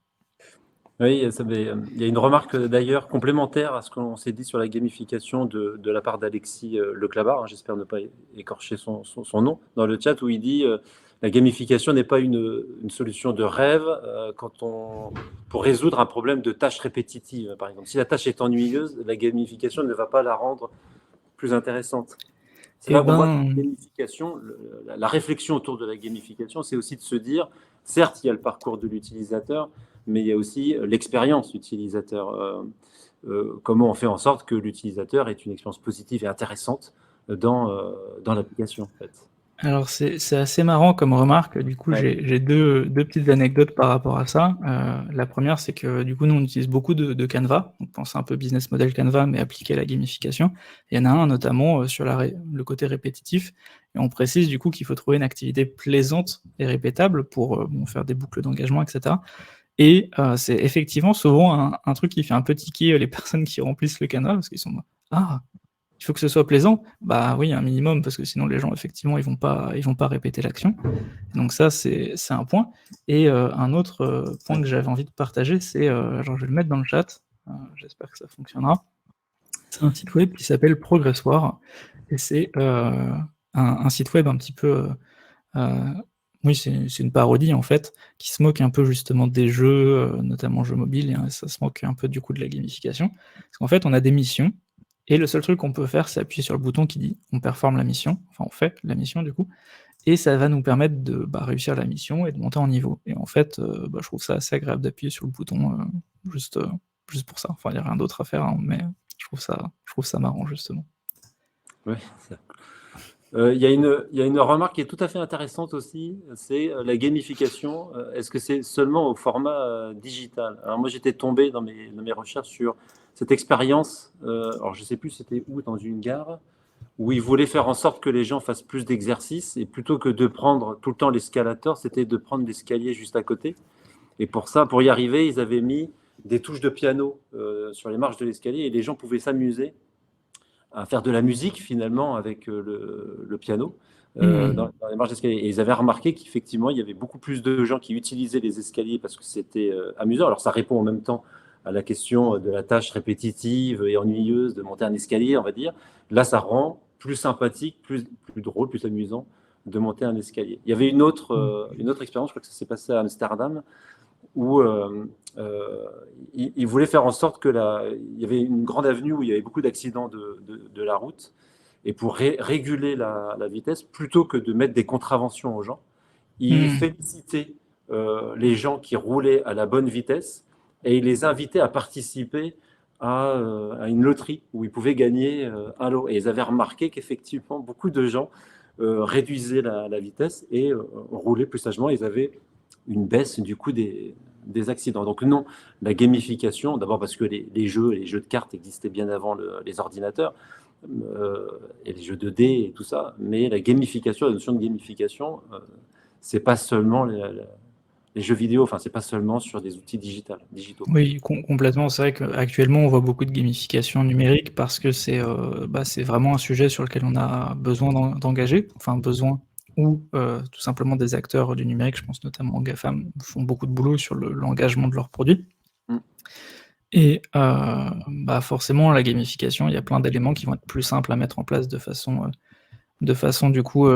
Oui, il y a une remarque d'ailleurs complémentaire à ce qu'on s'est dit sur la gamification de la part d'Alexis Leclabar, hein, j'espère ne pas écorcher son nom, dans le chat où il dit la gamification n'est pas une solution de rêve pour résoudre un problème de tâche répétitive, par exemple. Si la tâche est ennuyeuse, la gamification ne va pas la rendre plus intéressante. C'est Eh là qu'on voit que ben, la gamification, la réflexion autour de la gamification, c'est aussi de se dire, certes, il y a le parcours de l'utilisateur, mais il y a aussi l'expérience utilisateur. Comment on fait en sorte que l'utilisateur ait une expérience positive et intéressante dans l'application, en fait. alors c'est assez marrant comme remarque. Du coup, Ouais. j'ai deux petites anecdotes par rapport à ça. La première, c'est que du coup, nous, on utilise beaucoup de Canva. On pense un peu business model Canva, mais appliqué à la gamification. Il y en a un notamment sur le côté répétitif. Et on précise du coup qu'il faut trouver une activité plaisante et répétable pour faire des boucles d'engagement, etc. Et c'est effectivement souvent un truc qui fait un peu tiquer les personnes qui remplissent le Canva, parce qu'ils sont ah, il faut que ce soit plaisant. Bah oui, un minimum, parce que sinon les gens, effectivement, ils vont pas répéter l'action. Donc ça, c'est un point. Et un autre point que j'avais envie de partager, c'est, genre je vais le mettre dans le chat, j'espère que ça fonctionnera. C'est un site web qui s'appelle Progressoir, et c'est un site web un petit peu... oui, c'est une parodie en fait, qui se moque un peu justement des jeux, notamment jeux mobiles, et ça se moque un peu du coup de la gamification. Parce qu'en fait, on a des missions, et le seul truc qu'on peut faire, c'est appuyer sur le bouton qui dit on performe la mission, enfin on fait la mission du coup, et ça va nous permettre de réussir la mission et de monter en niveau. Et en fait, je trouve ça assez agréable d'appuyer sur le bouton juste, juste pour ça. Enfin, il n'y a rien d'autre à faire, hein, mais je trouve ça marrant justement. Ouais, il y a une remarque qui est tout à fait intéressante aussi, c'est la gamification. Est-ce que c'est seulement au format digital? Alors moi, j'étais tombé dans mes recherches sur cette expérience. Alors je ne sais plus c'était où, dans une gare, où ils voulaient faire en sorte que les gens fassent plus d'exercices et plutôt que de prendre tout le temps l'escalator, c'était de prendre l'escalier juste à côté. Et pour ça, pour y arriver, ils avaient mis des touches de piano sur les marches de l'escalier et les gens pouvaient s'amuser à faire de la musique finalement avec le piano Mmh. dans les marches d'escalier. Et ils avaient remarqué qu'effectivement, il y avait beaucoup plus de gens qui utilisaient les escaliers parce que c'était amusant. Alors ça répond en même temps à la question de la tâche répétitive et ennuyeuse de monter un escalier, on va dire. Là, ça rend plus sympathique, plus drôle, plus amusant de monter un escalier. Il y avait une autre expérience, je crois que ça s'est passé à Amsterdam, où il voulait faire en sorte il y avait une grande avenue où il y avait beaucoup d'accidents de la route. Et pour réguler la vitesse, plutôt que de mettre des contraventions aux gens, il Mmh. félicitait les gens qui roulaient à la bonne vitesse et il les invitait à participer à une loterie où ils pouvaient gagner un lot. Et ils avaient remarqué qu'effectivement, beaucoup de gens réduisaient la vitesse et roulaient plus sagement. Ils avaient une baisse du coup des accidents. Donc non, la gamification, d'abord parce que les jeux de cartes existaient bien avant les ordinateurs et les jeux de dés et tout ça, mais la gamification, la notion de gamification, c'est pas seulement les jeux vidéo, enfin c'est pas seulement sur des outils digitaux. Oui, complètement. C'est vrai qu'actuellement, on voit beaucoup de gamification numérique parce que c'est vraiment un sujet sur lequel on a besoin d'engager, enfin besoin, ou tout simplement des acteurs du numérique, je pense notamment aux GAFAM, font beaucoup de boulot sur l'engagement de leurs produits. Mm. Et forcément, la gamification, il y a plein d'éléments qui vont être plus simples à mettre en place de façon du coup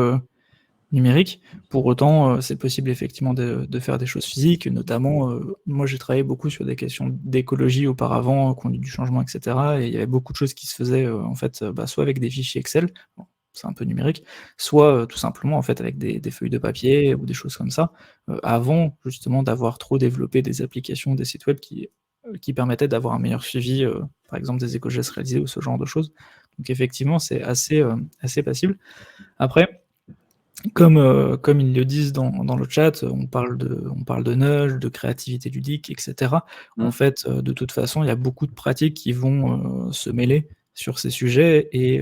numérique. Pour autant, c'est possible effectivement de faire des choses physiques, notamment, moi j'ai travaillé beaucoup sur des questions d'écologie auparavant, conduite du changement, etc. Et il y avait beaucoup de choses qui se faisaient en fait, soit avec des fichiers Excel, bon, c'est un peu numérique, soit tout simplement en fait avec des feuilles de papier ou des choses comme ça, avant justement d'avoir trop développé des applications, des sites web qui permettaient d'avoir un meilleur suivi, par exemple des éco-gestes réalisés ou ce genre de choses. Donc effectivement, c'est assez passible. Après, comme ils le disent dans le chat, on parle de nudge, de créativité ludique, etc. En Mm. fait, de toute façon, il y a beaucoup de pratiques qui vont se mêler sur ces sujets et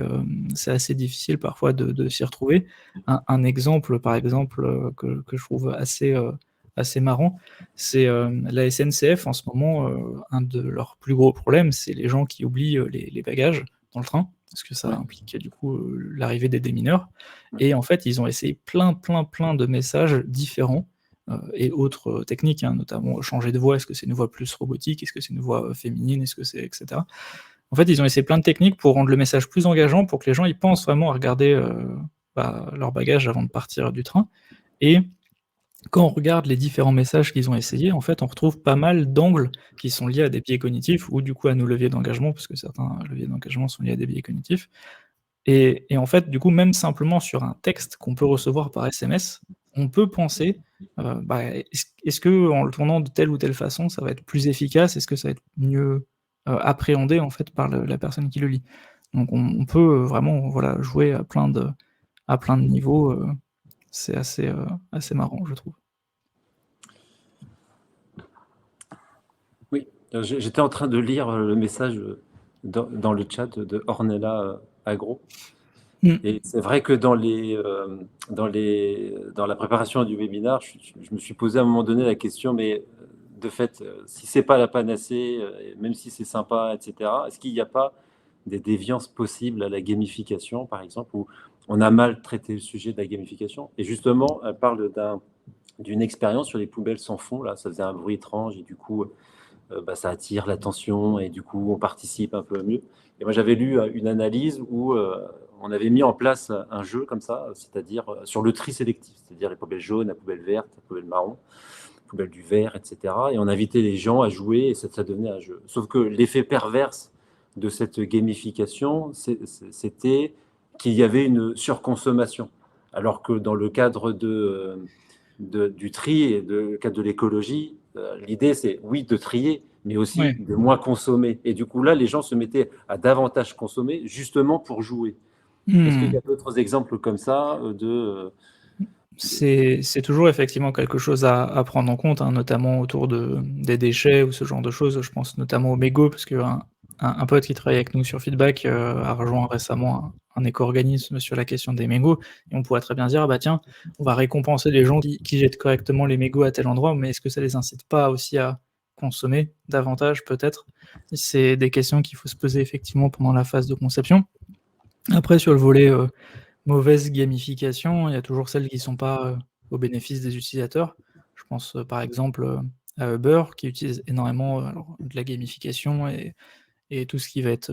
c'est assez difficile parfois de s'y retrouver. Un exemple, par exemple, que je trouve assez marrant, c'est la SNCF en ce moment, un de leurs plus gros problèmes, c'est les gens qui oublient les bagages dans le train, parce que ça Ouais. implique du coup l'arrivée des démineurs. Ouais. Et en fait, ils ont essayé plein de messages différents et autres techniques, hein, notamment changer de voix. Est-ce que c'est une voix plus robotique? Est-ce que c'est une voix féminine? Est-ce que c'est etc. En fait, ils ont essayé plein de techniques pour rendre le message plus engageant, pour que les gens ils pensent vraiment à regarder leur bagage avant de partir du train. Et quand on regarde les différents messages qu'ils ont essayés, en fait, on retrouve pas mal d'angles qui sont liés à des biais cognitifs ou du coup à nos leviers d'engagement, parce que certains leviers d'engagement sont liés à des biais cognitifs. Et en fait, du coup, même simplement sur un texte qu'on peut recevoir par SMS, on peut penser, est-ce qu'en le tournant de telle ou telle façon, ça va être plus efficace? Est-ce que ça va être mieux, appréhendé, en fait, par la personne qui le lit? Donc on peut, vraiment, voilà, jouer à plein de niveaux, c'est assez marrant, je trouve. Oui, j'étais en train de lire le message dans le chat de Ornella Agro. Mmh. Et c'est vrai que dans la préparation du webinaire, je me suis posé à un moment donné la question, mais de fait, si c'est pas la panacée, même si c'est sympa, etc., est-ce qu'il n'y a pas des déviances possibles à la gamification, par exemple, où on a mal traité le sujet de la gamification? Et justement, elle parle d'une expérience sur les poubelles sans fond, là, ça faisait un bruit étrange, et du coup, ça attire l'attention, et du coup, on participe un peu mieux. Et moi, j'avais lu une analyse où on avait mis en place un jeu comme ça, c'est-à-dire sur le tri sélectif, c'est-à-dire les poubelles jaunes, la poubelle verte, la poubelle marron, la poubelle du vert, etc. Et on invitait les gens à jouer et ça devenait un jeu. Sauf que l'effet perverse de cette gamification, c'était qu'il y avait une surconsommation. Alors que dans le cadre du tri et le cadre de l'écologie, l'idée c'est oui de trier, mais aussi Ouais. de moins consommer. Et du coup là, les gens se mettaient à davantage consommer justement pour jouer. Est-ce qu'il y a Mmh. d'autres exemples comme ça C'est toujours effectivement quelque chose à prendre en compte, hein, notamment autour des déchets ou ce genre de choses. Je pense notamment aux mégots, parce qu'un pote qui travaille avec nous sur Feedback, a rejoint récemment un éco-organisme sur la question des mégots, et on pourrait très bien dire: «Ah bah tiens, on va récompenser les gens qui jettent correctement les mégots à tel endroit», mais est-ce que ça les incite pas aussi à consommer davantage peut-être? C'est des questions qu'il faut se poser effectivement pendant la phase de conception. Après sur le volet, mauvaise gamification, il y a toujours celles qui sont pas, au bénéfice des utilisateurs. Je pense, par exemple, à Uber qui utilise énormément, alors de la gamification et tout ce qui va être,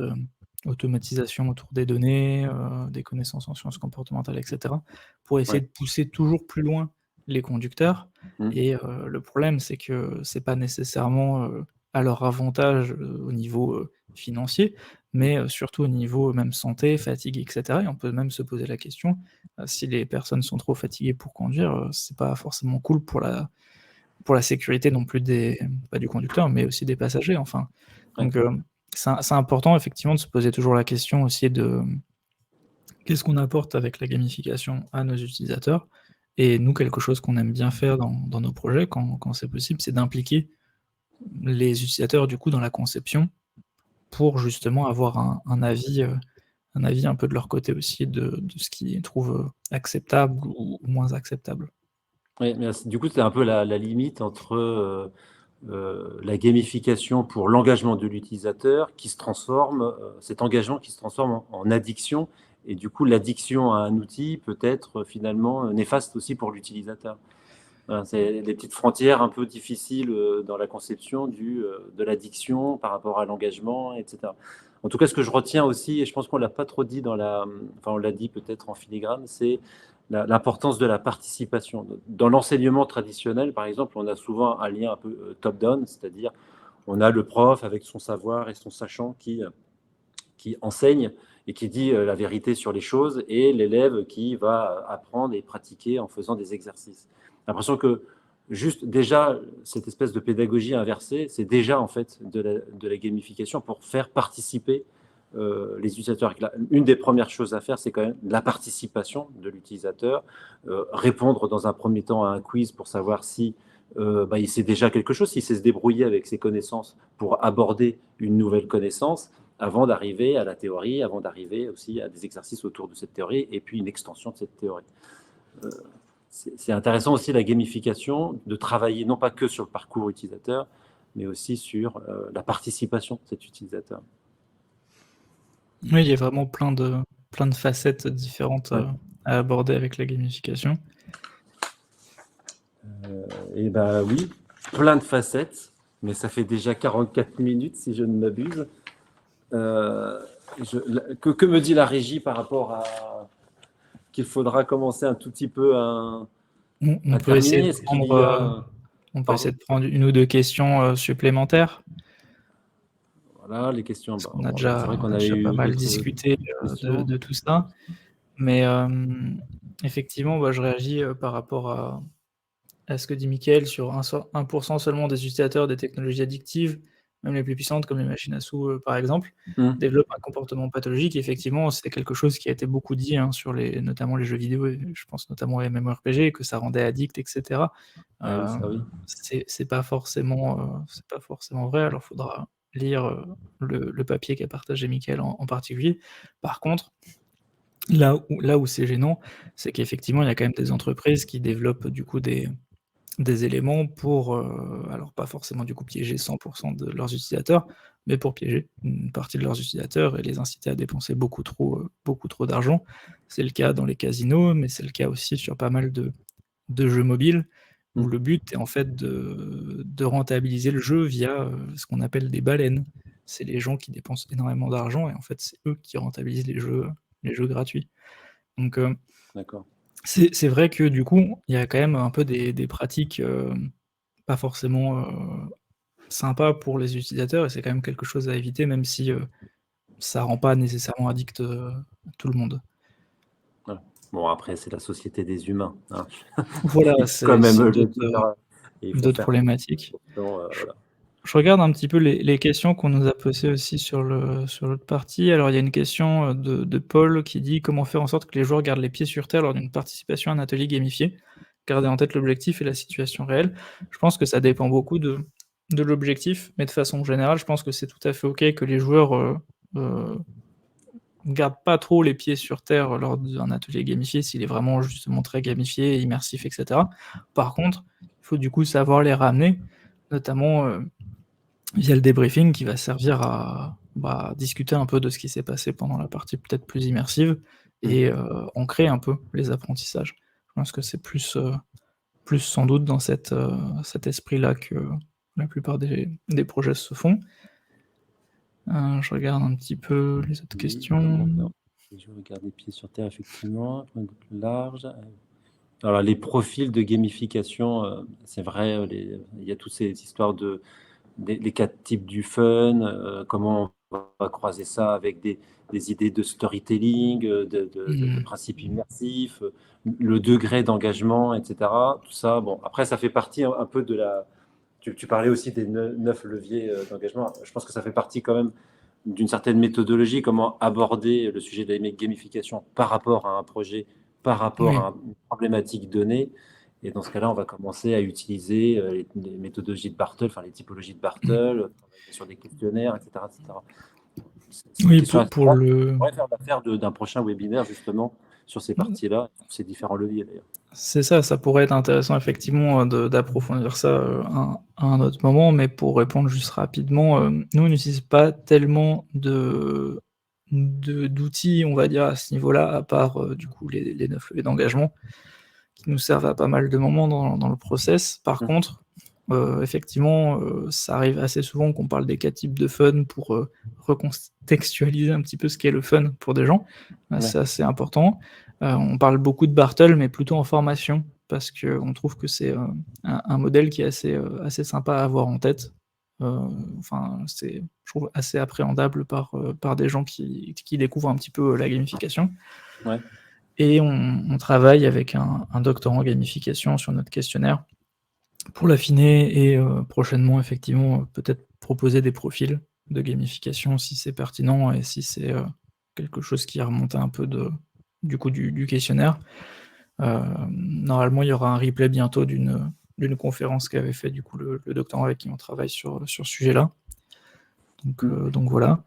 automatisation autour des données, des connaissances en sciences comportementales et cetera, pour essayer Ouais. de pousser toujours plus loin les conducteurs. Mmh. Et le problème, c'est que c'est pas nécessairement, à leur avantage, au niveau, financier, mais surtout au niveau même santé, fatigue et cetera, et on peut même se poser la question, si les personnes sont trop fatiguées pour conduire, c'est pas forcément cool pour la sécurité non plus pas du conducteur, mais aussi des passagers, enfin. Ouais. Donc c'est important effectivement de se poser toujours la question aussi de qu'est-ce qu'on apporte avec la gamification à nos utilisateurs? Et nous, quelque chose qu'on aime bien faire dans nos projets quand c'est possible, c'est d'impliquer les utilisateurs du coup dans la conception pour justement avoir un avis un peu de leur côté aussi de ce qu'ils trouvent, acceptable ou moins acceptable. Ouais, mais du coup, c'est un peu la limite entre la gamification pour l'engagement de l'utilisateur qui se transforme, cet engagement qui se transforme en addiction. Et du coup, l'addiction à un outil peut être finalement néfaste aussi pour l'utilisateur. Voilà, c'est des petites frontières un peu difficiles dans la conception de l'addiction par rapport à l'engagement, etc. En tout cas, ce que je retiens aussi, et je pense qu'on ne l'a pas trop dit enfin on l'a dit peut-être en filigrane, c'est l'importance de la participation. Dans l'enseignement traditionnel, par exemple, on a souvent un lien un peu top-down, c'est-à-dire on a le prof avec son savoir et son sachant qui enseigne et qui dit la vérité sur les choses, et l'élève qui va apprendre et pratiquer en faisant des exercices. J'ai l'impression que juste déjà, cette espèce de pédagogie inversée, c'est déjà en fait de la gamification pour faire participer les utilisateurs. Une des premières choses à faire, c'est quand même la participation de l'utilisateur, répondre dans un premier temps à un quiz pour savoir si il sait déjà quelque chose, s'il sait se débrouiller avec ses connaissances pour aborder une nouvelle connaissance, avant d'arriver à la théorie, avant d'arriver aussi à des exercices autour de cette théorie, et puis une extension de cette théorie. C'est intéressant aussi la gamification, de travailler non pas que sur le parcours utilisateur, mais aussi sur la participation de cet utilisateur. Oui, il y a vraiment plein de facettes différentes, Ouais. à aborder avec la gamification. Et ben oui, plein de facettes, mais ça fait déjà 44 minutes si je ne m'abuse. Que me dit la régie par rapport à qu'il faudra commencer un tout petit peu On à peut essayer terminer? de Est-ce qu'il y a... Pardon? prendre une ou deux questions supplémentaires. Voilà, les questions. Parce Bah, qu'on a c'est vrai qu'on a avait déjà pas eu mal d'autres discuté questions. de tout ça. Mais effectivement, je réagis par rapport à ce que dit Mickaël sur 1% seulement des utilisateurs des technologies addictives, même les plus puissantes comme les machines à sous, par exemple, Mmh. développent un comportement pathologique. Effectivement, c'est quelque chose qui a été beaucoup dit, hein, sur notamment les jeux vidéo et je pense notamment aux MMORPG, que ça rendait addict et cetera. Ah oui, ça oui. C'est pas forcément vrai, alors faudra lire, le papier qu'a partagé Mickaël en particulier. Par contre, là où c'est gênant, c'est qu'effectivement, il y a quand même des entreprises qui développent du coup des éléments pour, alors pas forcément du coup piéger 100 de leurs utilisateurs, mais pour piéger une partie de leurs utilisateurs et les inciter à dépenser beaucoup trop d'argent. C'est le cas dans les casinos, mais c'est le cas aussi sur pas mal de jeux mobiles, où Mmh. le but est en fait de rentabiliser le jeu via, ce qu'on appelle des baleines. C'est les gens qui dépensent énormément d'argent et en fait, c'est eux qui rentabilisent les jeux gratuits. Donc, D'accord. c'est vrai que du coup, il y a quand même un peu des pratiques, pas forcément, sympas pour les utilisateurs et c'est quand même quelque chose à éviter même si, ça rend pas nécessairement addict, tout le monde. Voilà. Bon, après, c'est la société des humains, hein. Voilà, Il faut quand même c'est le dire, et il faut d'autres faire problématiques. attention, Je voilà. je regarde un petit peu les questions qu'on nous a posées aussi sur l'autre partie. Alors il y a une question, de Paul qui dit: «Comment faire en sorte que les joueurs gardent les pieds sur terre lors d'une participation à un atelier gamifié? Garder en tête l'objectif et la situation réelle». Je pense que ça dépend beaucoup de l'objectif, mais de façon générale, je pense que c'est tout à fait OK que les joueurs, heu, gardent pas trop les pieds sur terre lors d'un atelier gamifié, s'il est vraiment justement très gamifié, immersif et cetera. Par contre, il faut du coup savoir les ramener, notamment, via le débriefing qui va servir à, discuter un peu de ce qui s'est passé pendant la partie peut-être plus immersive Mmh. et ancrer un peu les apprentissages. Je pense que c'est plus sans doute dans cet esprit-là que la plupart des projets se font. Je regarde un petit peu les autres Oui, comment faire? questions. Je regarde les pieds sur terre, effectivement, large. Alors, les profils de gamification, c'est vrai, il y a toutes ces histoires les 4 types du fun, comment on va croiser ça avec des idées de storytelling, de Mmh. principes immersifs, le degré d'engagement, etc. Tout ça, bon, après, ça fait partie un peu de la... Tu parlais aussi des 9 leviers d'engagement. Je pense que ça fait partie quand même d'une certaine méthodologie, comment aborder le sujet de la gamification par rapport à un projet, par rapport Oui. à une problématique donnée. Et dans ce cas-là, on va commencer à utiliser les méthodologies de Bartle, enfin les typologies de Bartle, Mmh. travailler sur des questionnaires, etc. etc. C'est une Oui, question pour intéressante. le On pourrait faire l'affaire d'un prochain webinaire justement sur ces parties-là, sur ces différents leviers d'ailleurs. c'est ça, ça pourrait être intéressant effectivement, d'approfondir ça, à un autre moment, mais pour répondre juste rapidement, nous on n'utilise pas tellement d'outils, on va dire, à ce niveau-là, à part, du coup les 9 leviers d'engagement qui nous servent à pas mal de moments dans le process. Par Mmh. contre, effectivement, ça arrive assez souvent qu'on parle des 4 types de fun pour, recontextualiser un petit peu ce qu'est le fun pour des gens. Ouais. C'est assez important. On parle beaucoup de Bartle, mais plutôt en formation parce qu'on trouve que c'est, un modèle qui est assez sympa à avoir en tête. Heu, enfin, c'est, je trouve, assez appréhendable par des gens qui découvrent un petit peu la gamification. Ouais. Et on travaille avec un doctorant en gamification sur notre questionnaire pour l'affiner et prochainement effectivement, peut-être proposer des profils de gamification si c'est pertinent et si c'est, quelque chose qui remonte un peu du coup du questionnaire. Normalement, il y aura un replay bientôt d'une conférence qu'avait fait du coup le doctorant avec qui on travaille sur ce sujet-là. Donc voilà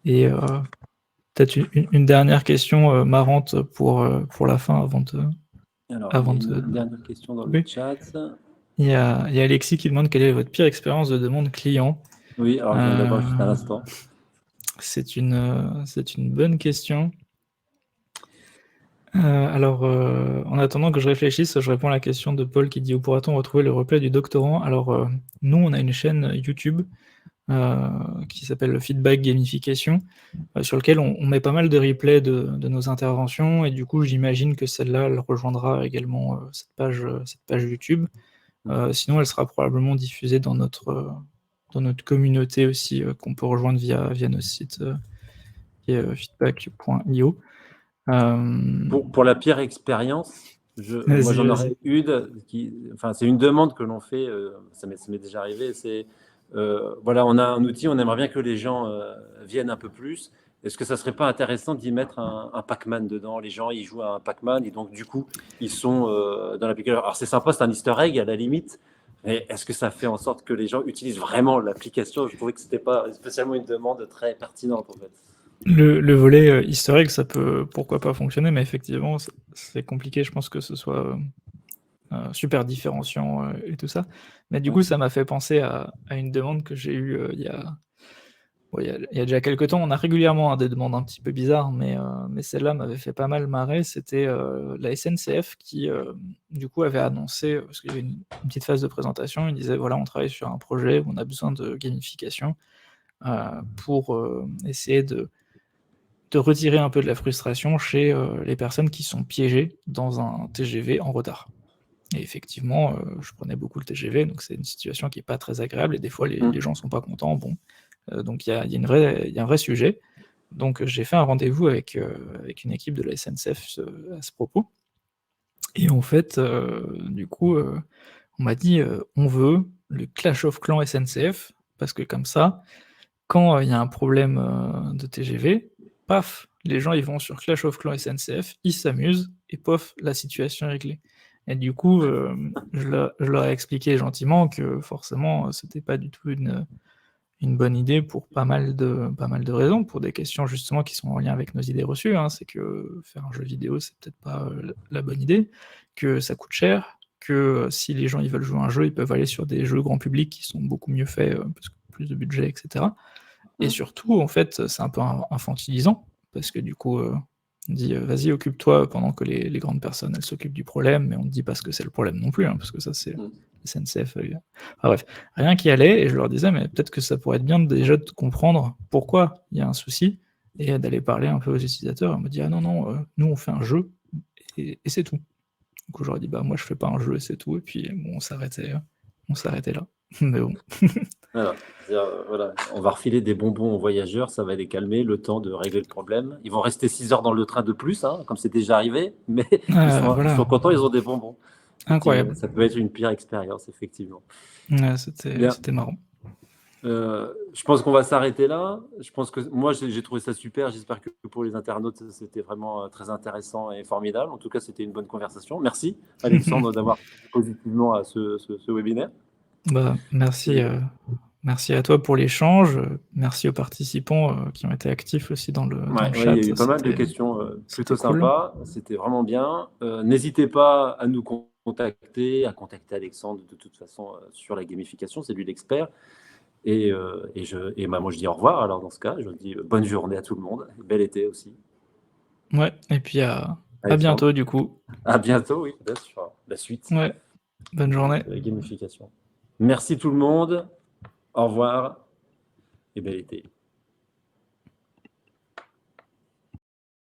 et peut-être une dernière question, marrante pour la fin Alors, il y avant a une de dernière question dans le couper. chat. Il y a Alexis qui demande quelle est votre pire expérience de demande client? Oui, alors je viens Heu, d'avoir juste à l'instant. c'est une bonne question. Alors, en attendant que je réfléchisse, je réponds à la question de Paul qui dit: «Où pourra-t-on retrouver le replay du doctorant?» Alors, nous, on a une chaîne YouTube qui s'appelle Feedback Gamification, sur lequel on met pas mal de replays de nos interventions, et du coup, j'imagine que celle-là, elle rejoindra également cette page YouTube. Sinon, elle sera probablement diffusée dans notre communauté aussi, qu'on peut rejoindre via notre site qui est feedback.io. Pour la pire expérience, moi j'en aurais une enfin c'est une demande que l'on fait, ça m'est déjà arrivé, c'est voilà, on a un outil, on aimerait bien que les gens viennent un peu plus. Est-ce que ça serait pas intéressant d'y mettre un Pac-Man dedans? Les gens ils jouent à un Pac-Man et donc du coup ils sont dans l'application. Alors c'est sympa, c'est un Easter egg à la limite. Mais est-ce que ça fait en sorte que les gens utilisent vraiment l'application? Je trouvais que c'était pas spécialement une demande très pertinente en fait. Le volet historique, ça peut pourquoi pas fonctionner, mais effectivement, c'est compliqué, je pense que ce soit super différenciant et tout ça. Mais du coup, ça m'a fait penser à une demande que j'ai eue il y a déjà quelques temps. On a régulièrement des demandes un petit peu bizarres, mais celle-là m'avait fait pas mal marrer. C'était la SNCF qui, du coup, avait annoncé, parce qu'il y avait une petite phase de présentation, ils disaient voilà, on travaille sur un projet où on a besoin de gamification pour essayer de retirer un peu de la frustration chez les personnes qui sont piégées dans un TGV en retard. Et effectivement, je prenais beaucoup le TGV, donc c'est une situation qui n'est pas très agréable, et des fois les gens ne sont pas contents. Bon, donc il y a un vrai sujet. Donc j'ai fait un rendez-vous avec une équipe de la SNCF à ce propos. Et en fait, du coup, on m'a dit on veut le Clash of Clans SNCF, parce que comme ça, quand il y a un problème de TGV, paf, les gens ils vont sur Clash of Clans SNCF, ils s'amusent, et pof, la situation est réglée. Et du coup, je leur ai expliqué gentiment que forcément, c'était pas du tout une bonne idée pour pas mal de raisons, pour des questions justement qui sont en lien avec nos idées reçues, hein. C'est que faire un jeu vidéo, c'est peut-être pas la bonne idée, que ça coûte cher, que si les gens ils veulent jouer à un jeu, ils peuvent aller sur des jeux grand public qui sont beaucoup mieux faits, parce que plus de budget, etc. Et surtout, en fait, c'est un peu infantilisant, parce que du coup, on dit vas-y, occupe-toi pendant que les grandes personnes elles s'occupent du problème, mais on ne dit pas ce que c'est le problème non plus, hein, parce que ça, c'est SNCF. Enfin, bref, rien qui allait, et je leur disais, mais peut-être que ça pourrait être bien déjà de comprendre pourquoi il y a un souci, et d'aller parler un peu aux utilisateurs. On me dit ah non, non, nous on fait un jeu, et c'est tout. Du coup, je leur ai dit bah moi je fais pas un jeu et c'est tout, et puis bon, on s'arrêtait là. Mais bon. Voilà, on va refiler des bonbons aux voyageurs, ça va les calmer, le temps de régler le problème. Ils vont rester 6 heures dans le train de plus, hein, comme c'est déjà arrivé, mais ils sont contents, ils ont des bonbons. Incroyable. Ça peut être une pire expérience, effectivement. Ouais, c'était marrant. Je pense qu'on va s'arrêter là. Je pense que moi, j'ai trouvé ça super. J'espère que pour les internautes, c'était vraiment très intéressant et formidable. En tout cas, c'était une bonne conversation. Merci, Alexandre, d'avoir répondu positivement à ce webinaire. Bah, merci à toi pour l'échange. Merci aux participants qui ont été actifs aussi dans le chat. Il y a eu pas mal de questions plutôt sympas. C'était vraiment bien. N'hésitez pas à nous contacter, à contacter Alexandre de toute façon sur la gamification. C'est lui l'expert. Et moi, je dis au revoir. Alors, dans ce cas, je dis bonne journée à tout le monde. Bel été aussi. Ouais, et puis à bientôt, du coup. À bientôt, oui, sur la suite. Ouais, bonne journée. De la gamification. Merci tout le monde. Au revoir et bel été.